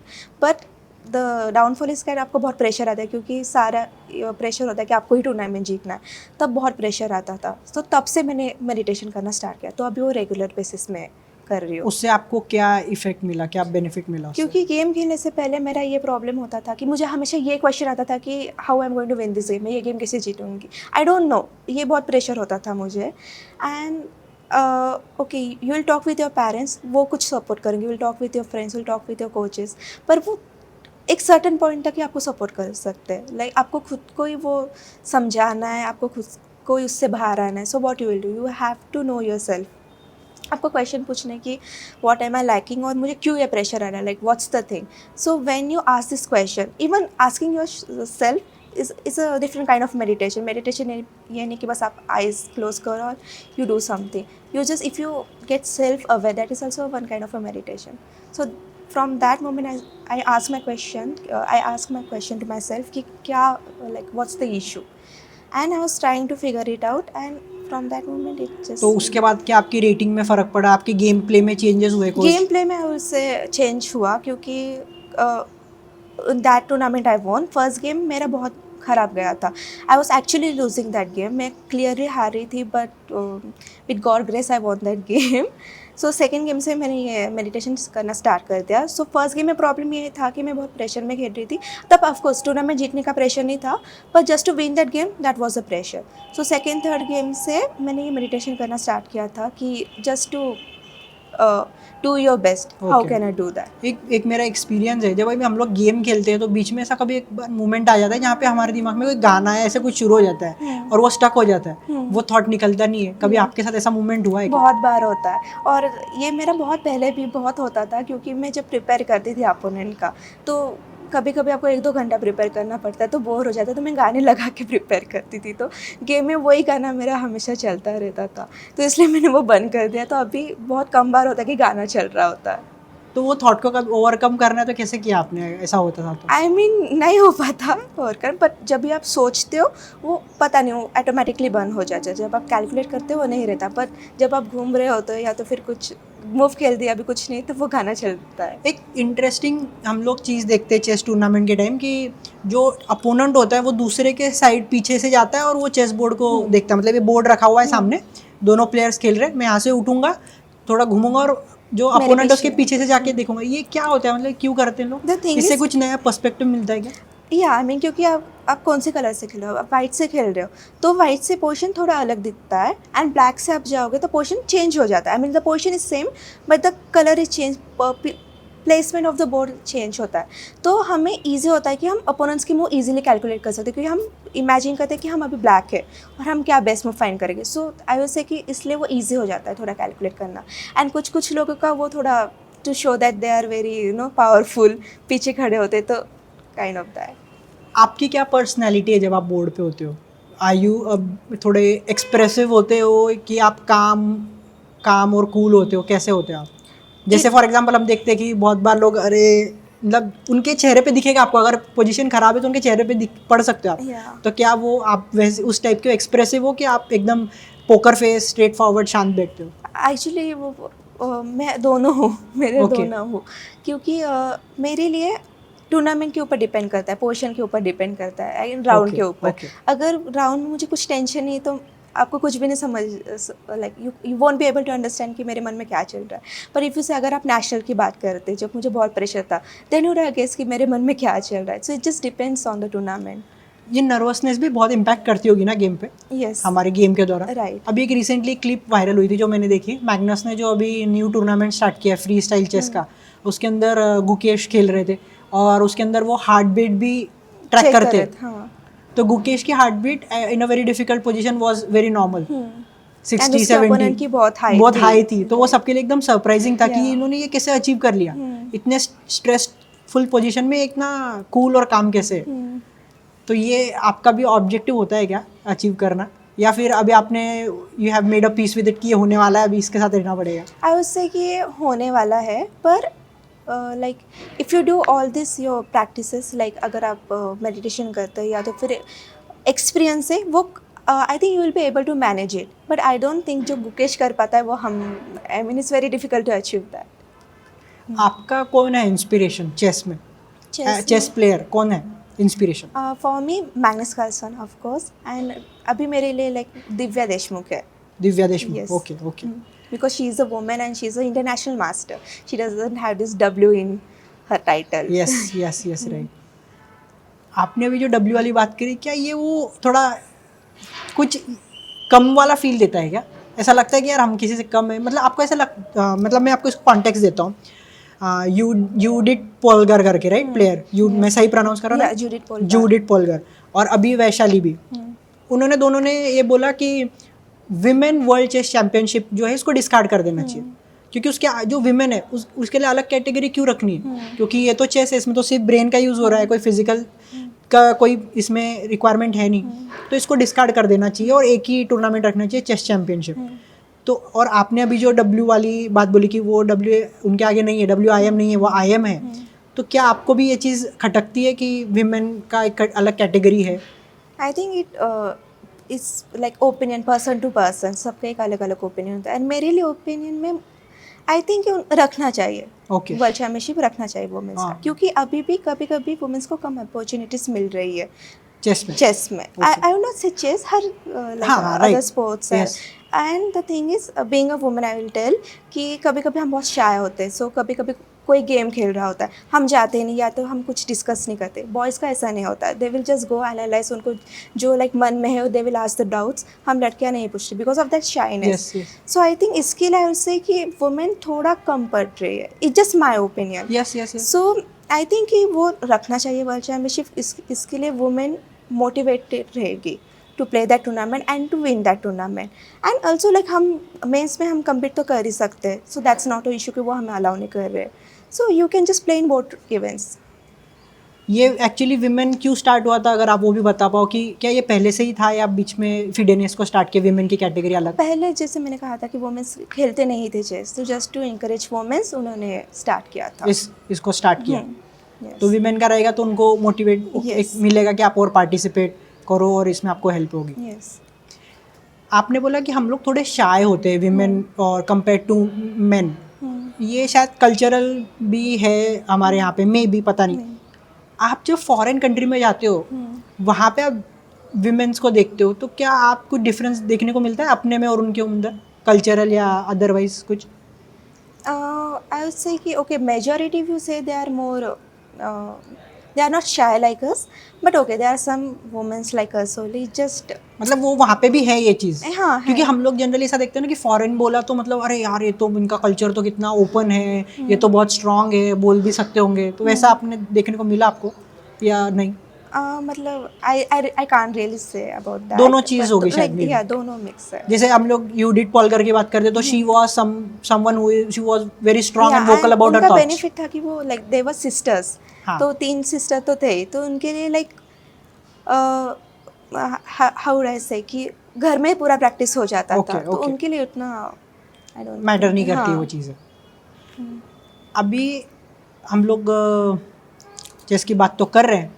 A: but the downfall is that आपको बहुत प्रेशर आता है, क्योंकि सारा प्रेशर होता है कि आपको ही टूर्नामेंट जीतना है, तब बहुत प्रेशर आता था। तो तब से मैंने मेडिटेशन करना स्टार्ट किया, तो अभी वो रेगुलर बेसिस में कर रही हूँ।
B: उससे आपको क्या इफेक्ट मिला, क्या बेनिफिट मिला उससे?
A: क्योंकि गेम खेलने से पहले मेरा ये प्रॉब्लम होता था कि मुझे हमेशा ये क्वेश्चन आता था कि how I am going to win this game, मैं ये गेम कैसे जीतूंगी, आई डोंट नो, ये बहुत प्रेशर होता था मुझे। And okay you will talk with your parents, वो कुछ सपोर्ट करेंगे, you will talk with your friends, will talk with your coaches, पर वो एक सर्टन पॉइंट तक ही आपको सपोर्ट कर सकते हैं. लाइक आपको खुद को ही वो समझाना है, आपको खुद को ही उससे बाहर आना है. So what you will do, you have to know yourself. आपको क्वेश्चन पूछने की व्हाट एम आई लाइकिंग और मुझे क्यों ये प्रेशर आ रहा है, like what's the thing. So when you ask this question, even asking yourself is a different kind of meditation. Meditation ये नहीं कि बस आप आइज क्लोज करो और you do something. You just if you get self aware, that is also one kind of a meditation. So from that moment I ask my question to myself कि क्या, like what's the issue, and I was trying to figure it out, and from that moment it just.
B: तो उसके बाद क्या आपकी rating में फ़र्क पड़ा, आपके गेम प्ले में चेंजेस हुए कोई?
A: गेम प्ले में उससे चेंज हुआ क्योंकि that tournament I won. First game मेरा बहुत ख़राब गया था. I was actually losing that game. मैं क्लियरली हार रही थी, but with God grace I won that game. So second game से मैंने ये मेडिटेशन करना स्टार्ट कर दिया. सो फर्स्ट गेम में प्रॉब्लम ये था कि मैं बहुत प्रेशर में खेल रही थी. तब ऑफकोर्स टूर्नामेंट जीतने का प्रेशर नहीं था, पर just to win that game that was a pressure. So second third game से मैंने ये मेडिटेशन करना स्टार्ट किया था कि just to do your best, how
B: Okay.
A: Can I do that.
B: एक मेरा एक्सपीरियंस है, जब अभी हम लोग गेम खेलते हैं तो बीच में ऐसा कभी एक बार मोमेंट आ जाता है जहाँ पे हमारे दिमाग में कोई गाना है, ऐसे कुछ शुरू हो जाता है और वो स्टक हो जाता है, वो थॉट निकलता नहीं है. कभी आपके साथ ऐसा मोमेंट हुआ है क्या?
A: बहुत बार होता है, और ये मेरा बहुत पहले भी बहुत होता था क्योंकि मैं जब प्रिपेयर करती थी अपोनेंट का, तो कभी कभी आपको 1-2 घंटा प्रिपेयर करना पड़ता है, तो बोर हो जाता है. तो मैं गाने लगा के प्रिपेयर करती थी, तो गेम में वही गाना मेरा हमेशा चलता रहता था, तो इसलिए मैंने वो बंद कर दिया. तो अभी बहुत कम बार होता है कि गाना चल रहा होता है.
B: तो वो थॉट को कब ओवरकम करना है तो कैसे किया आपने, ऐसा होता था तो?
A: आई मीन नहीं हो पाता और बट जब भी आप सोचते हो वो पता नहीं, वो ऑटोमेटिकली बंद हो जाता है. जब आप कैलकुलेट करते हो वो नहीं रहता, पर जब आप घूम रहे होते हो या तो फिर कुछ मूव खेल दिया अभी कुछ नहीं, तो वो गाना चलता है.
B: एक इंटरेस्टिंग हम लोग चीज़ देखते हैं चेस टूर्नामेंट के टाइम कि जो अपोनेंट होता है वो दूसरे के साइड पीछे से जाता है और वो चेस बोर्ड को देखता है. मतलब ये बोर्ड रखा हुआ है सामने, दोनों प्लेयर्स खेल रहे हैं, मैं यहाँ से उठूंगा, थोड़ा घूमूंगा और जो
A: मेरे
B: अपोनेंट है उसके
A: पीछे।
B: पीछे से जाके देखूंगा. ये क्या होता है, मतलब क्यों करते हैं
A: The
B: लोग?
A: thing
B: इससे
A: is-
B: कुछ नया पर्सपेक्टिव मिलता है क्या?
A: या आई मीन क्योंकि आप कौन से कलर से खेल रहे हो, आप वाइट से खेल रहे हो, तो वाइट से पोर्शन थोड़ा अलग दिखता है, एंड ब्लैक से आप जाओगे तो पोर्शन चेंज हो जाता है. I mean the portion is same but the colour is change, placement of the board change होता है. तो हमें ईजी होता है कि हम अपोनेंट्स की मूव ईजिली कैलकुलेट कर सकते हैं, क्योंकि हम इमेजिन करते हैं कि हम अभी ब्लैक है और हम क्या बेस्ट मूव फाइंड करेंगे. सो आई विल से कि इसलिए वो ईजी हो जाता है थोड़ा कैलकुलेट करना. एंड कुछ लोगों का वो थोड़ा to show that they are very powerful, पीछे खड़े होते, तो काइंड ऑफ दैट.
B: आपकी क्या पर्सनैलिटी है जब आप बोर्ड पे होते हो? आर यू थोड़े एक्सप्रेसिव होते हो कि आप काम और कूल होते हो, कैसे होते हो आप? जैसे फॉर एग्जांपल हम देखते हैं कि बहुत बार लोग, अरे मतलब उनके चेहरे पे दिखेगा आपको, अगर पोजीशन खराब है तो उनके चेहरे पे पढ़ सकते हो आप.
A: Yeah.
B: तो क्या वो आप वैसे उस टाइप के एक्सप्रेसिव हो कि आप एकदम पोकर फेस, स्ट्रेट फॉरवर्ड, शांत बैठते हो?
A: एक्चुअली मैं दोनों हूँ, मेरे
B: Okay.
A: दोनों हूँ, क्योंकि मेरे लिए टूर्नामेंट के ऊपर डिपेंड करता है, पोर्शन के ऊपर डिपेंड करता है, राउंड
B: Okay,
A: के ऊपर.
B: okay.
A: अगर राउंड में मुझे कुछ टेंशन नहीं तो आपको कुछ भी नहीं समझ, like you won't be able to understand कि मेरे मन में क्या चल रहा है. पर इफ़ यू से अगर आप नेशनल की बात करते जब मुझे बहुत प्रेशर था, देन यू वुड गेस कि मेरे मन में क्या चल रहा है. So it just depends on the tournament.
B: ये नर्वसनेस भी बहुत इम्पैक्ट करती होगी ना गेम पे,
A: यस,
B: हमारे गेम के दौरान.
A: राइट.
B: अभी एक रिसेंटली क्लिप वायरल हुई थी जो मैंने देखी, मैग्नस ने जो अभी न्यू टूर्नामेंट स्टार्ट किया है फ्री स्टाइल चेस का, उसके अंदर गुकेश खेल रहे थे और उसके अंदर वो हार्ट बीट भी ट्रैक करते हैं.
A: हाँ.
B: तो गुकेश की heart beat in a very difficult position was very normal, 60
A: उसके opponent
B: 70
A: की बहुत
B: हाई थी. तो वो सबके लिए एकदम सरप्राइजिंग था कि
A: Yeah.
B: इन्होंने ये कैसे अचीव कर लिया, इतने स्ट्रेसफुल पोजीशन में इतना कूल और काम कैसे. तो ये आपका भी ऑब्जेक्टिव होता है क्या, अचीव करना, या फिर अभी आपने you have made a peace with it कि ये होने वाला है, अभी इसके साथ रहना पड़ेगा?
A: आई वुड से कि ये होने वाला है, पर like if you do all this your practices, like अगर आप मेडिटेशन करते हो या तो फिर एक्सपीरियंस है, वो I think you will be able to manage it. But I don't think जो गुकेश कर पाता है वो हम, I mean it's very difficult to achieve that.
B: आपका कौन है इंस्पिरेशन चेस में? चेस प्लेयर कौन है inspiration?
A: For me Magnus Carlsen of course, and अभी मेरे लिए लाइक दिव्या देशमुख है.
B: Divya Deshmukh.
A: Yes.
B: Okay okay.
A: Because she is a woman and she is an international master. She doesn't have this W in her title.
B: Yes yes yes, right. आपने अभी जो W वाली बात करी, क्या ये वो थोड़ा कुछ कम वाला फील देता है क्या? ऐसा लगता है कि यार हम किसी से कम है, मतलब आपको ऐसा मतलब मैं आपको इसको कॉन्टेक्स्ट देता हूँ। यूडिट पोलगर करके, राइट, प्लेयर, मैं सही प्रोनाउंस कर रहा
A: या
B: हूँ?
A: जूडिथ
B: पोलगर और अभी वैशाली भी, उन्होंने दोनों ने ये बोला कि विमेन वर्ल्ड चेस चैंपियनशिप जो है इसको डिस्कार्ड कर देना चाहिए, क्योंकि उसके जो विमेन है उसके लिए अलग कैटेगरी क्यों रखनी है, क्योंकि ये तो चेस है, इसमें तो सिर्फ ब्रेन का यूज़ हो रहा है, कोई फिजिकल का कोई इसमें रिक्वायरमेंट है नहीं, तो इसको डिस्कार्ड कर देना चाहिए और एक ही टूर्नामेंट रखना चाहिए, चेस चैंपियनशिप। तो और आपने अभी जो डब्ल्यू वाली बात बोली कि वो डब्ल्यू उनके आगे नहीं है, WIM नहीं है, वो IM है, तो क्या आपको भी ये चीज़ खटकती है कि विमेन का एक अलग कैटेगरी है?
A: I think it is like opinion, person to person, सबका एक अलग अलग ओपिनियन होता है। एंड मेरे लिए ओपिनियन में आई थिंक रखना चाहिए,
B: Okay.
A: वर्ल्ड चैम्पियनशिप रखना चाहिए वुमेन्स का,
B: हाँ।
A: क्योंकि अभी भी कभी कभी वुमेन्स को कम अपॉर्चुनिटीज मिल रही है
B: चेस में?
A: चेस में। I will not say chess, हर लाइक
B: हाँ,
A: अदर
B: right.
A: स्पोर्ट्स है।
B: Yes.
A: And the thing is being a woman, I will tell कि कभी कभी हम बहुत शाय होते हैं। सो कभी कभी कोई गेम खेल रहा होता है, हम जाते नहीं, या तो हम कुछ डिस्कस नहीं करते। बॉयज़ का ऐसा नहीं होता, they will just go analyse, उनको जो लाइक मन में है they will ask the doubts. हम लड़कियां नहीं पूछते because of that shyness.
B: Yes, yes.
A: So I think इसके लिए उससे कि वुमेन थोड़ा कम पड़ रही है, it just my opinion.
B: Yes, yes, yes.
A: So I think कि वो रखना चाहिए वर्ल्ड चैम्पियनशिप। इसके लिए वुमेन मोटिवेटेड रहेगी to play that tournament and to win that tournament. And also like हम मेंस में हम कम्पीट तो कर ही सकते हैं, so that's not a issue कि वो हमें अलाउ नहीं कर रहे। So you can just play in both events.
B: ये एक्चुअली विमेन क्यों स्टार्ट हुआ था, अगर आप वो भी बता पाओ कि क्या ये पहले से ही था या बीच में फिडेनियस को स्टार्ट किया विमेन की कैटेगरी अलग?
A: पहले जैसे मैंने कहा था कि वुमेन्स खेलते नहीं थे चेस, तो जस्ट टू इंकरेज वुमेन्स उन्होंने स्टार्ट किया था।
B: इसको स्टार्ट किया।
A: Yes.
B: तो विमेन का रहेगा तो उनको मोटिवेट
A: Yes.
B: मिलेगा कि आप और पार्टिसिपेट करो और इसमें आपको हेल्प होगी।
A: Yes.
B: आपने बोला कि हम लोग थोड़े शाय होते हैं विमेन और कंपेयर टू मेन, ये शायद कल्चरल भी है हमारे यहाँ पे, मे भी, पता नहीं। आप जब फॉरेन कंट्री में जाते हो वहाँ पे आप विमेंस को देखते हो, तो क्या आपको डिफरेंस देखने को मिलता है अपने में और उनके अंदर, कल्चरल या अदरवाइज कुछ?
A: I would say कि okay, majority if you say they are more, they are not shy like us, but okay, there are some women like us only, just
B: मतलब वो वहाँ पे भी है ये चीज़?
A: हाँ,
B: क्योंकि
A: है।
B: हम लोग जनरली ऐसा देखते हैं ना कि फॉरेन बोला तो मतलब अरे यार ये तो इनका कल्चर तो कितना ओपन है, ये तो बहुत स्ट्रांग है, बोल भी सकते होंगे, तो वैसा आपने देखने को मिला आपको या नहीं?
A: मतलब I can't really say about that.
B: दोनों चीज़ होगी शायद
A: like,
B: maybe।
A: yeah, दोनों मिक्स है।
B: जैसे हम लोग यूडिट पॉलगर की बात करते तो she was someone who she was very strong and vocal about her
A: उनका
B: थॉट्स।
A: बेनिफिट था कि वो लाइक दे वर सिस्टर्स,
B: हाँ।
A: तो 3 सिस्टर तो थे, तो उनके लिए लाइक हाउ आई से कि घर में पूरा प्रैक्टिस हो जाता था, तो उनके लिए उतना आई डोंट
B: मैटर नहीं करती वो चीज़ें। अभी हम लोग चेस की बात तो कर रहे हैं,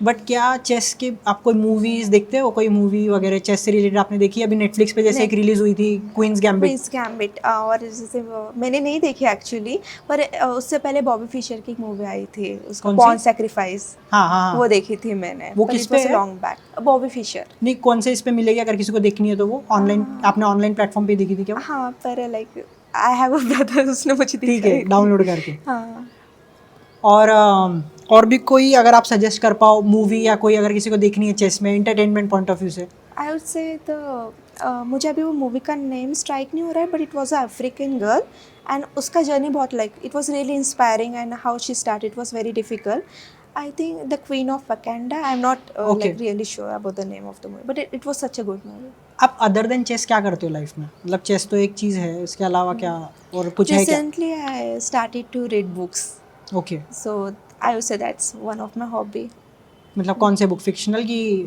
B: बट क्या चेस के आप कोई मूवीज देखते हो, कोई मूवी वगैरह चेस से रिलेटेड आपने देखी? अभी नेटफ्लिक्स पे जैसे एक रिलीज हुई थी क्वींस गैम्बिट।
A: और जैसे मैंने नहीं देखी एक्चुअली, पर उससे पहले बॉबी फिशर की एक मूवी आई थी, उसका पॉन सैक्रिफाइस,
B: हाँ,
A: वो देखी थी मैंने।
B: वो किस पे है?
A: Long back, Bobby Fischer.
B: नहीं, कौन से इस पे मिलेगी अगर किसी को देखनी है तो? वो ऑनलाइन, आपने ऑनलाइन प्लेटफॉर्म पे देखी थी क्या?
A: हाँ, पर like I have a brother, उसने मुझे दिखाई।
B: ठीक है, डाउनलोड करके।
A: हाँ।
B: और भी कोई अगर आप सजेस्ट कर पाओ मूवी या कोई अगर किसी को देखनी है चेस में एंटरटेनमेंट पॉइंट ऑफ व्यू से?
A: आई वुड से मुझे अभी वो मूवी का नेम स्ट्राइक नहीं हो रहा है, but it was a African girl and उसका जर्नी बहुत like it was really inspiring and how she started it was very difficult. I think the queen of Wakanda, I am not like really sure about the name of the movie, but it was such a good movie.
B: आप other than chess क्या करते हो life में? मतलब chess तो एक चीज़ है, इसके अलावा क्या और कुछ है क्या?
A: Recently I started to read books,
B: okay.
A: So I would say that's one of my hobby.
B: मतलब कौन से बुक, फिक्शनल की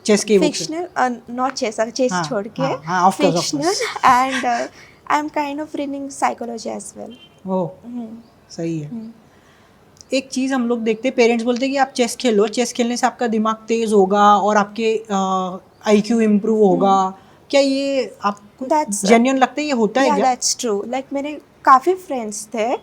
B: चेस की book?
A: Fictional, not chess, chess
B: हाँ,
A: छोड़ के
B: हाँ, of course, of
A: fictional,
B: course।
A: And I am kind of reading psychology as well.
B: Oh, सही है। एक चीज़ हम लोग देखते हैं, पेरेंट्स बोलते हैं कि आप चेस खेलो, चेस खेलने से आपका दिमाग तेज होगा और आपके IQ इम्प्रूव होगा। क्या ये आपको जेन्युइन लगता है, ये होता है क्या?
A: That's true. लाइक मेरे काफ़ी फ्रेंड्स थे,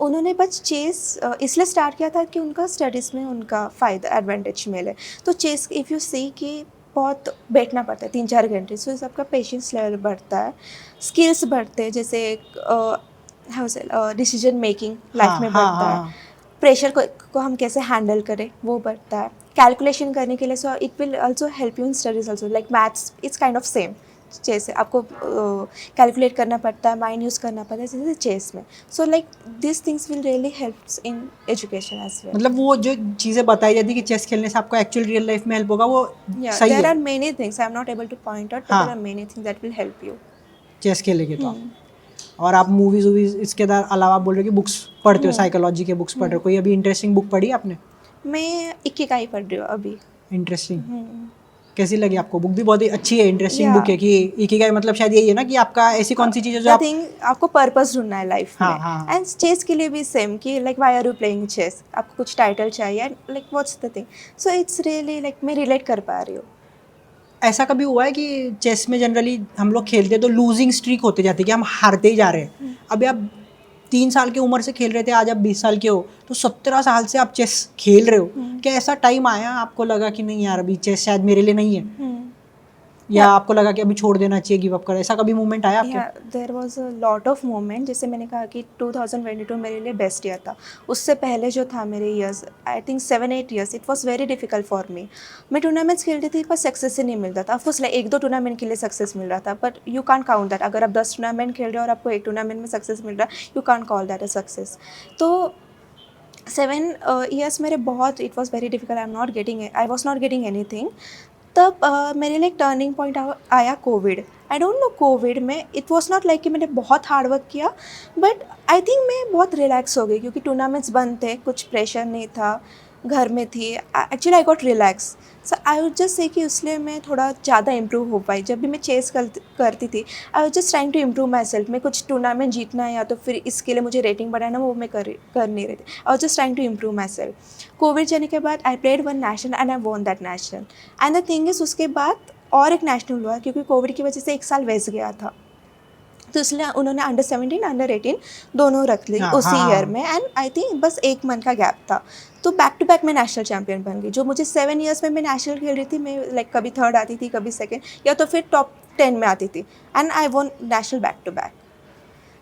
A: उन्होंने बस चेस इसलिए स्टार्ट किया था कि उनका स्टडीज़ में उनका फ़ायदा एडवांटेज मिले। तो चेस इफ़ यू सी कि बहुत बैठना पड़ता है 3-4 घंटे, सो सबका पेशेंस लेवल बढ़ता है, स्किल्स बढ़ते हैं, जैसे डिसीजन मेकिंग लाइफ में बढ़ता है, प्रेशर को हम कैसे हैंडल करें वो बढ़ता है, कैलकुलेशन करने के लिए, so it will also help you in studies also, like maths it's kind of same, chess है, आपको कैलकुलेट करना पड़ता है, माइंड यूज़ करना पड़ता है, जैसे चेस में. So like this things will really helps in education as well.
B: मतलब वो जो चीज़ें बताई जाती है कि चेस खेलने से आपको एक्चुअल रियल लाइफ में हेल्प होगा, वो
A: Yeah,
B: सही
A: there
B: है
A: are many things I'm not able to point out, but
B: हाँ
A: there are many things that will help you.
B: Chess खेलेंगे तो आप. और आप मूवीज वूवीज इसके अलावा आप बोल रहे हो कि बुक्स पढ़ते हो, साइकोलॉजी के बुक्स पढ़ रहे हो, कोई अभी इंटरेस्टिंग बुक पढ़ी आपने?
A: मैं इकिगाई पढ़ रही हूँ अभी.
B: इंटरेस्टिंग कैसी लगी आपको? बुक भी बहुत ही अच्छी है, इंटरेस्टिंग
A: Yeah.
B: बुक है कि इकिगाई मतलब शायद यही है ना कि आपका ऐसी कौन सी चीज़ है जो
A: द
B: आप
A: थिंग आपको पर्पस ढूंढना है लाइफ
B: हाँ,
A: में.
B: हाँ, हाँ.
A: एंड चेस के लिए भी सेम कि like why are you playing chess, आपको कुछ टाइटल चाहिए, like what's the thing. So it's really like मैं रिलेट कर पा रही हूँ.
B: ऐसा कभी हुआ है कि चेस में जनरली हम लोग खेलते हैं तो लूजिंग स्ट्रीक होते जाती है कि हम हारते ही जा रहे हैं? अभी आप 3 साल की उम्र से खेल रहे थे, आज आप 20 साल के हो, तो 17 साल से आप चेस खेल रहे हो. क्या ऐसा टाइम आया आपको लगा कि नहीं यार अभी चेस शायद मेरे लिए नहीं है, या आपको लगा कि अभी छोड़ देना चाहिए, गिव अप कर, ऐसा कभी मोमेंट आया आपके?
A: या there was a lot of moment. जैसे मैंने कहा कि 2022 मेरे लिए बेस्ट ईयर था. उससे पहले जो था मेरे years, I think 7-8 years, it was very difficult for me. मैं टूर्नामेंट्स खेलती थी पर सक्सेस ही नहीं मिलता था. ऑफकोर्स लाइक 1-2 टूर्नामेंट के लिए सक्सेस मिल रहा था, but you can't count that. अगर आप 10 टूर्नामेंट खेल रहे हो और आपको एक टूर्नामेंट में सक्सेस मिल रहा है, you can't call that a success. तो 7 ईयर्स मेरे बहुत, it was very difficult. I was not getting any thing. तब मेरे लिए एक टर्निंग पॉइंट आया Covid. I don't know Covid में इट वॉज नॉट लाइक कि मैंने बहुत हार्ड वर्क किया, बट आई थिंक मैं बहुत रिलैक्स हो गई क्योंकि टूर्नामेंट्स बंद थे, कुछ प्रेशर नहीं था, घर में थी. Actually I got relax. So I would just say कि उसलिए मैं थोड़ा ज़्यादा इम्प्रूव हो पाई. जब भी मैं चेस करती थी, I was just trying to improve myself. मैं कुछ टूर्नामेंट जीतना है या तो फिर इसके लिए मुझे रेटिंग बढ़ाना, वो मैं कर नहीं रही थी. I was just trying to improve myself. Covid जाने के बाद I played 1 national and I won that national. And the thing is उसके बाद और एक नेशनल हुआ क्योंकि कोविड की वजह से 1 साल वेस्ट गया था. तो इसलिए उन्होंने अंडर 17 अंडर 18 दोनों रख ली
B: हाँ,
A: उसी
B: हाँ,
A: ईयर
B: हाँ.
A: में. एंड आई थिंक बस 1 मंथ का गैप था. तो बैक टू बैक मैं नेशनल चैम्पियन बन गई. जो मुझे 7 ईयर्स में मैं नेशनल खेल रही थी, मैं लाइक कभी थर्ड आती थी, कभी सेकेंड, या तो फिर टॉप 10 में आती थी. And I won national back to back.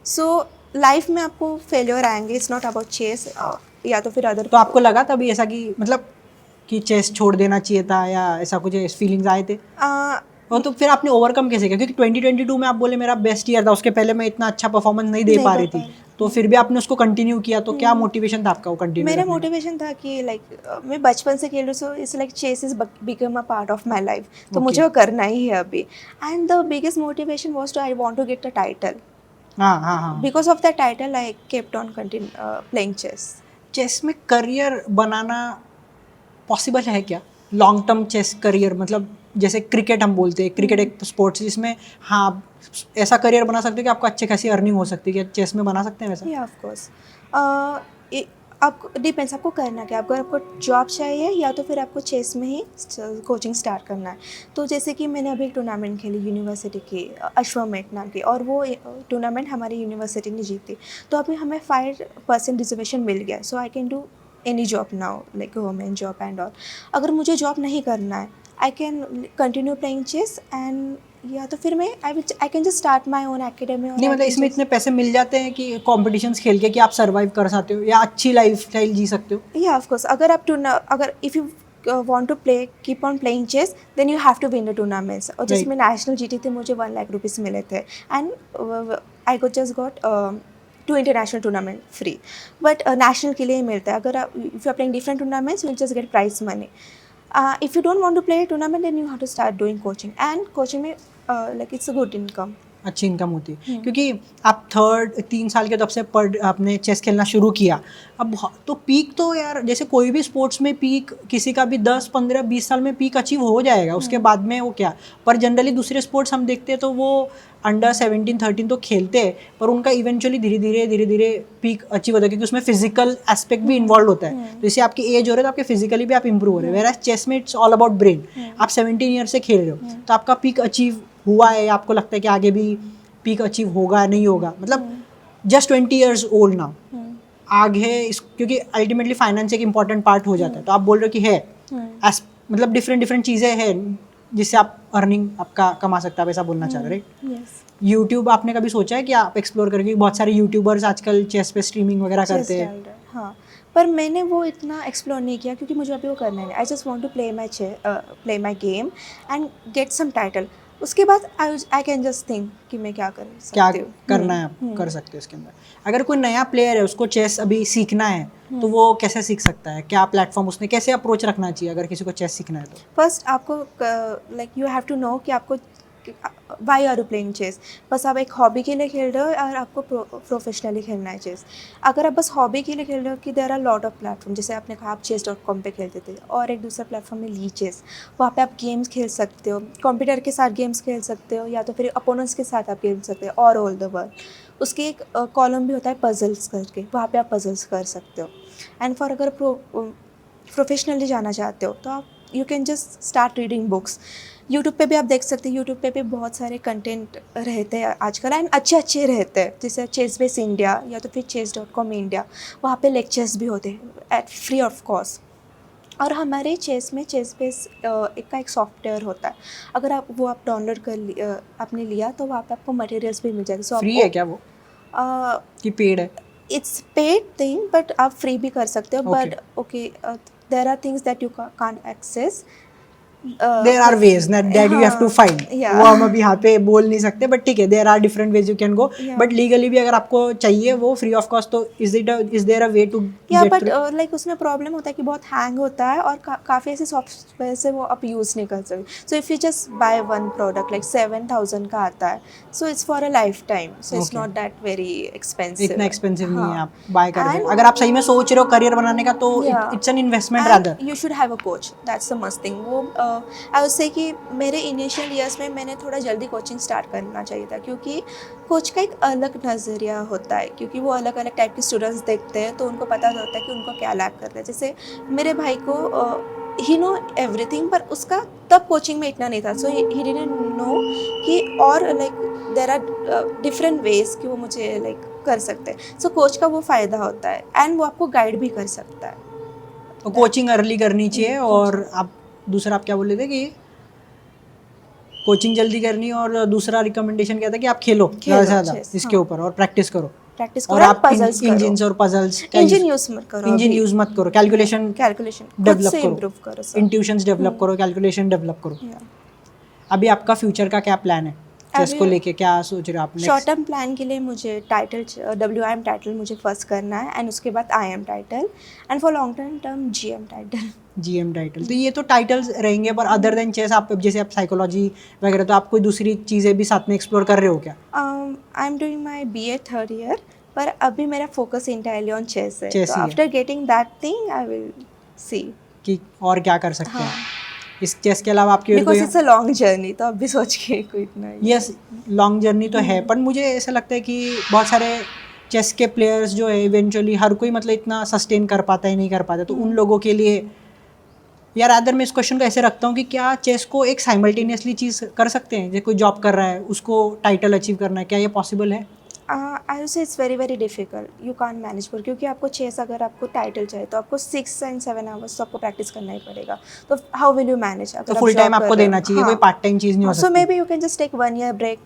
A: So life में आपको फेलियर आएंगे. इट्स नॉट अबाउट चेस या तो फिर अदर.
B: तो आपको लगा तभी ऐसा कि मतलब कि चेस छोड़ देना चाहिए था, या ऐसा कुछ फीलिंग्स आए थे? और तो फिर आपने ओवरकम कैसे किया? क्योंकि 2022 में आप बोले मेरा बेस्ट ईयर था, उसके पहले मैं इतना अच्छा परफॉर्मेंस नहीं दे पा रही थी, तो फिर भी आपने उसको कंटिन्यू किया. तो क्या मोटिवेशन था आपका वो कंटिन्यू?
A: मेरा मोटिवेशन था कि लाइक मैं बचपन से खेल रही हूँ, so it's like chess is become a part of my life. तो मुझे वो करना ही है अभी. And the biggest motivation was to I want to get a title.
B: हाँ हाँ हाँ.
A: Because of the title I kept on continue playing chess.
B: Chess में करियर बनाना पॉसिबल है क्या? लॉन्ग टर्म चेस करियर, मतलब जैसे क्रिकेट हम बोलते हैं, क्रिकेट एक स्पोर्ट्स जिसमें हाँ ऐसा करियर बना सकते हो कि आपको अच्छे खासी अर्निंग हो सकती है. चेस में बना सकते हैं वैसा?
A: या ऑफ कोर्स. आपको डिपेंड्स आपको करना क्या. आपको जॉब चाहिए या तो फिर आपको चेस में ही कोचिंग स्टार्ट करना है. तो जैसे कि मैंने अभी एक टूर्नामेंट खेली यूनिवर्सिटी की, अश्वमेध नाम की, और वो टूर्नामेंट हमारी यूनिवर्सिटी ने जीती. तो अभी हमें 5% रिजर्वेशन मिल गया. So I can do any job now, like government job and all. अगर मुझे जॉब नहीं करना है, I can continue playing chess. And या तो फिर मैं I can just start my own academy.
B: नहीं मतलब इसमें इतने पैसे मिल जाते हैं कि कॉम्पिटिशन्स खेल के कि आप सर्वाइव कर सकते हो या अच्छी लाइफस्टाइल जी सकते हो?
A: या ऑफ कोर्स. अगर if you want to play, keep on playing chess, then you have to win the tournaments. और जैसे मैं नेशनल जीती थी, मुझे 1 लाख रुपीज़ मिले थे. And I just got 2 international tournament free. But national के लिए ही मिलता है. अगर आप if you are playing different tournaments, you just get prize money. If you don't want to play tournament, then you have to start doing coaching. And coaching में like it's a good income.
B: अच्छी income होती है क्योंकि आप 3 साल के तब से आपने चेस खेलना शुरू किया. अब तो पीक तो यार जैसे कोई भी स्पोर्ट्स में पीक किसी का भी 10, 15, 20 साल में पीक अचीव हो जाएगा. उसके बाद में वो क्या, पर जनरली दूसरे स्पोर्ट्स हम देखते हैं तो वो अंडर 17, 13 तो खेलते हैं, पर उनका इवेंचुअली धीरे धीरे पीक अचीव होता है क्योंकि उसमें फिजिकल एस्पेक्ट भी इन्वॉल्व होता है. तो जैसे आपकी एज हो रही है तो आपके फिजिकली भी आप इंप्रूव हो रहे हैं. वेयर एज चेस में इट्स ऑल अबाउट ब्रेन. आप 17 ईयर से खेल रहे हो तो आपका पीक अचीव हुआ है, आपको लगता है कि आगे भी पीक अचीव होगा नहीं होगा, मतलब जस्ट 20 ईयर्स ओल्ड नाउ. आगे क्योंकि अल्टीमेटली फाइनेंस एक इंपॉर्टेंट पार्ट हो जाता है. तो आप बोल रहे हो कि है मतलब डिफरेंट चीज़ें हैं जिससे आप अर्निंग आपका कमा सकते हैं, आप ऐसा बोलना चाह रहे हैं? यूट्यूब आपने कभी सोचा है कि आप एक्सप्लोर करके? बहुत सारे यूट्यूबर्स आजकल चेस पे स्ट्रीमिंग वगैरह करते हैं.
A: हाँ, पर मैंने वो इतना एक्सप्लोर नहीं किया क्योंकि मुझे अभी वो करना है. I just want to play my game and get some title. उसके बाद आई कैन जस्ट थिंक कि मैं क्या कर
B: क्या
A: सकती हूँ।
B: करना है आप कर सकते हो इसके अंदर। अगर कोई नया प्लेयर है उसको चेस अभी सीखना है तो वो कैसे सीख सकता है, क्या प्लेटफॉर्म उसने कैसे अप्रोच रखना चाहिए अगर किसी को चेस सीखना है तो?
A: फर्स्ट आपको like you have to know कि आपको why are you playing chess. बस आप एक हॉबी के लिए खेल रहे हो और आपको प्रोफेशनली खेलना है चेस। अगर आप बस हॉबी के लिए खेल रहे हो कि there are lot of platform, जैसे आपने कहा आप chess.com पे खेलते थे, और एक दूसरा प्लेटफॉर्म है ली चेस, वहाँ पे आप गेम्स खेल सकते हो, कंप्यूटर के साथ गेम्स खेल सकते हो या तो फिर अपोनेंट्स के साथ आप खेल सकते हो और ऑल द वर्ल्ड। उसके एक कॉलम भी होता है पजल्स करके, वहाँ पे आप पजल्स कर सकते हो। एंड फॉर अगर प्रोफेशनली जाना चाहते हो तो आप you can just start reading books. YouTube पे भी आप देख सकते हैं, यूट्यूब पे भी बहुत सारे कंटेंट रहते हैं आजकल एंड अच्छे अच्छे रहते हैं, जैसे चेस बेस इंडिया या तो फिर chess.com इंडिया, वहाँ पे लेक्चर्स भी होते हैं एट फ्री ऑफ कॉस्ट। और हमारे चेस में चेस बेस एक सॉफ्टवेयर होता है, अगर आप वो आप डाउनलोड आपने लिया तो वहाँ पे आपको मटेरियल्स भी मिल जाएंगे। सो
B: फ्री है क्या वो कि पेड है?
A: इट्स पेड थिंग बट आप फ्री भी कर सकते हो,
B: Okay.
A: But okay there are things that you can't access.
B: There are ways that you have to find,
A: yeah.
B: वो हम अभी यहाँ पे बोल नहीं सकते बट ठीक है, there are different ways you can go,
A: Yeah.
B: But legally भी अगर आपको चाहिए वो फ्री ऑफ कॉस्ट तो is there a way to
A: या
B: गेट
A: बट
B: थ्रू?
A: लाइक उसमें प्रॉब्लम होता है कि बहुत हैंग होता है और काफ़ी ऐसे सॉफ्टवेयर से वो आप यूज़ नहीं कर सकते। So if you just by one product like 7,000 का आता है, so it's for a life time, so it's
B: Okay.
A: Not that very expensive.
B: इतना एक्सपेंसिव नहीं है, आप बाय कर
A: And-
B: दो अगर आप सही में सोच रहे हो करियर बनाने का तो
A: Yeah.
B: It's an investment
A: And
B: rather.
A: you should have a coach, that's the must thing। वो आई वुड से कि मेरे इनिशियल ईयर्स में मैंने थोड़ा जल्दी कोचिंग स्टार्ट करना चाहिए था, क्योंकि कोच का एक अलग नज़रिया होता है, क्योंकि वो अलग अलग टाइप के स्टूडेंट्स देखते हैं तो उनको पता होता है कि उनको क्या लैक करते हैं। जैसे मेरे भाई को ही नो एवरीथिंग, पर उसका तब कोचिंग में इतना नहीं था, सो ही डिडंट नो कि और like there are different ways कि वो मुझे लाइक कर सकते हैं। सो कोच का वो फ़ायदा होता है एंड वो आपको गाइड भी कर सकता है।
B: तो कोचिंग अर्ली करनी चाहिए, और आप दूसरा आप क्या बोल रहे थे कि कोचिंग जल्दी करनी, और दूसरा रिकमेंडेशन क्या था कि आप खेलो ज़्यादा से ज़्यादा
A: chess,
B: इसके
A: हाँ।
B: ऊपर और प्रैक्टिस करो,
A: प्रैक्टिस
B: और
A: करो,
B: आप
A: पजल्स करो।
B: इंजिन्स और पजल्स
A: इंजन यूज मत करो,
B: इंजन यूज मत करो, कैलकुलेशन
A: कैलकुलेशन खुद
B: डेवलप
A: से
B: करो,
A: इम्प्रूव करो सब।
B: इंट्यूशंस डेवलप करो, कैलकुलेशन डेवलप करो।
A: Yeah.
B: अभी आपका फ्यूचर का क्या प्लान है, चेस को
A: अभी-
B: लेके क्या सोच रहे हो आप
A: शॉर्ट
B: नेक्स्ट?
A: टर्म प्लान के लिए मुझे टाइटल WIM टाइटल मुझे फर्स्ट करना है एंड उसके बाद IM title and for long term GM title.
B: GM title, तो ये तो टाइटल्स रहेंगे, पर अदर देन चेस आप जैसे आप साइकोलॉजी वगैरह, तो आप कोई दूसरी चीज़ें भी साथ में एक्सप्लोर कर रहे हो क्या?
A: I am doing my BA third year, पर अभी मेरा फोकस इंटायरली ऑन चेस है,
B: Chess
A: तो
B: ही है।
A: After getting that thing I will see.
B: कि और क्या कर सकते
A: हाँ,
B: हैं इस चेस के अलावा आपकी और
A: बिकॉज
B: कोई?
A: इट्स अ लॉन्ग जर्नी, तो अभी सोच के कोई इतना ही-
B: यस, लॉन्ग जर्नी तो है, पर मुझे ऐसा लगता है कि बहुत सारे चेस के प्लेयर्स जो है इवेंचुअली हर कोई मतलब इतना सस्टेन कर पाता है नहीं कर पाता, तो उन लोगों के लिए यार अदर मैं इस क्वेश्चन को ऐसे रखता हूँ कि क्या चेस को एक साइमल्टेनियसली चीज़ कर सकते हैं, जैसे कोई जॉब कर रहा है उसको टाइटल अचीव करना है, क्या ये पॉसिबल है?
A: आई वुड से it's very very difficult, you can't manage for, क्योंकि आपको चेस अगर आपको टाइटल चाहिए तो आपको 6 and 7 आवर्स तो आपको प्रैक्टिस करना ही पड़ेगा, तो हाउ विल यू मैनेज?
B: तो फुल टाइम आपको देना चाहिए, कोई पार्ट टाइम चीज़ नहीं हो
A: सो
B: सकती।
A: Maybe you can just take 1 year break,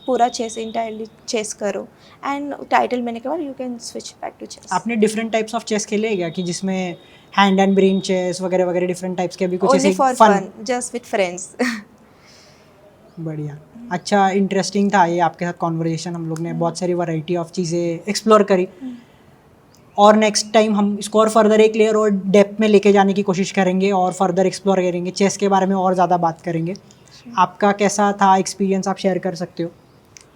A: पूरा चेस इंटायरली चेस करो एंड टाइटल मिलने के बाद you can switch back to chess.
B: आपने डिफरेंट टाइप्स ऑफ चेस खेले हैं क्या, कि जिसमें हैंड एंड ब्रेन चेस वगैरह वगैरह डिफरेंट टाइप्स के अभी कुछ
A: ओनली
B: ऐसे
A: for
B: fun?
A: Fun, just with friends.
B: बढ़िया, अच्छा इंटरेस्टिंग था ये आपके साथ कॉन्वर्जेशन, हम लोग ने बहुत सारी वैरायटी ऑफ चीज़ें एक्सप्लोर करी, और नेक्स्ट टाइम हम इसको और फर्दर एक लेयर और डेप्थ में लेके जाने की कोशिश करेंगे और फर्दर एक्सप्लोर करेंगे, चेस के बारे में और ज़्यादा बात करेंगे। आपका कैसा था एक्सपीरियंस, आप शेयर कर सकते हो?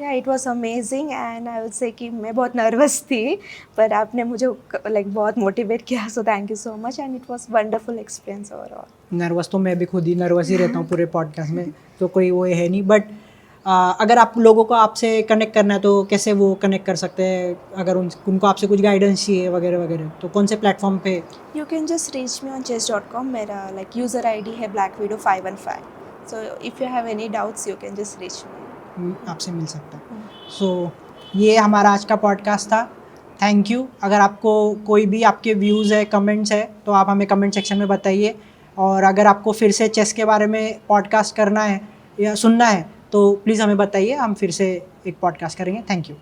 A: या it was amazing and I would से कि मैं बहुत नर्वस थी, पर आपने मुझे लाइक बहुत मोटिवेट किया, so thank you so much and it was wonderful experience overall.
B: Nervous तो मैं भी खुद ही नर्वस ही रहता हूँ पूरे पॉडकास्ट में, तो कोई वो है नहीं, बट अगर आप लोगों को आपसे कनेक्ट करना है तो कैसे वो कनेक्ट कर सकते हैं, अगर उनको आपसे कुछ गाइडेंस चाहिए वगैरह वगैरह, तो कौन से प्लेटफॉर्म पे?
A: You can just reach me on chess.com, मेरा लाइक यूज़र ID है blackwidow515, so if you have any doubts you can just reach me.
B: आपसे मिल सकता है। सो ये हमारा आज का पॉडकास्ट था, थैंक यू। अगर आपको कोई भी आपके व्यूज़ है, कमेंट्स है, तो आप हमें कमेंट सेक्शन में बताइए, और अगर आपको फिर से चेस के बारे में पॉडकास्ट करना है या सुनना है तो प्लीज़ हमें बताइए, हम फिर से एक पॉडकास्ट करेंगे। Thank you.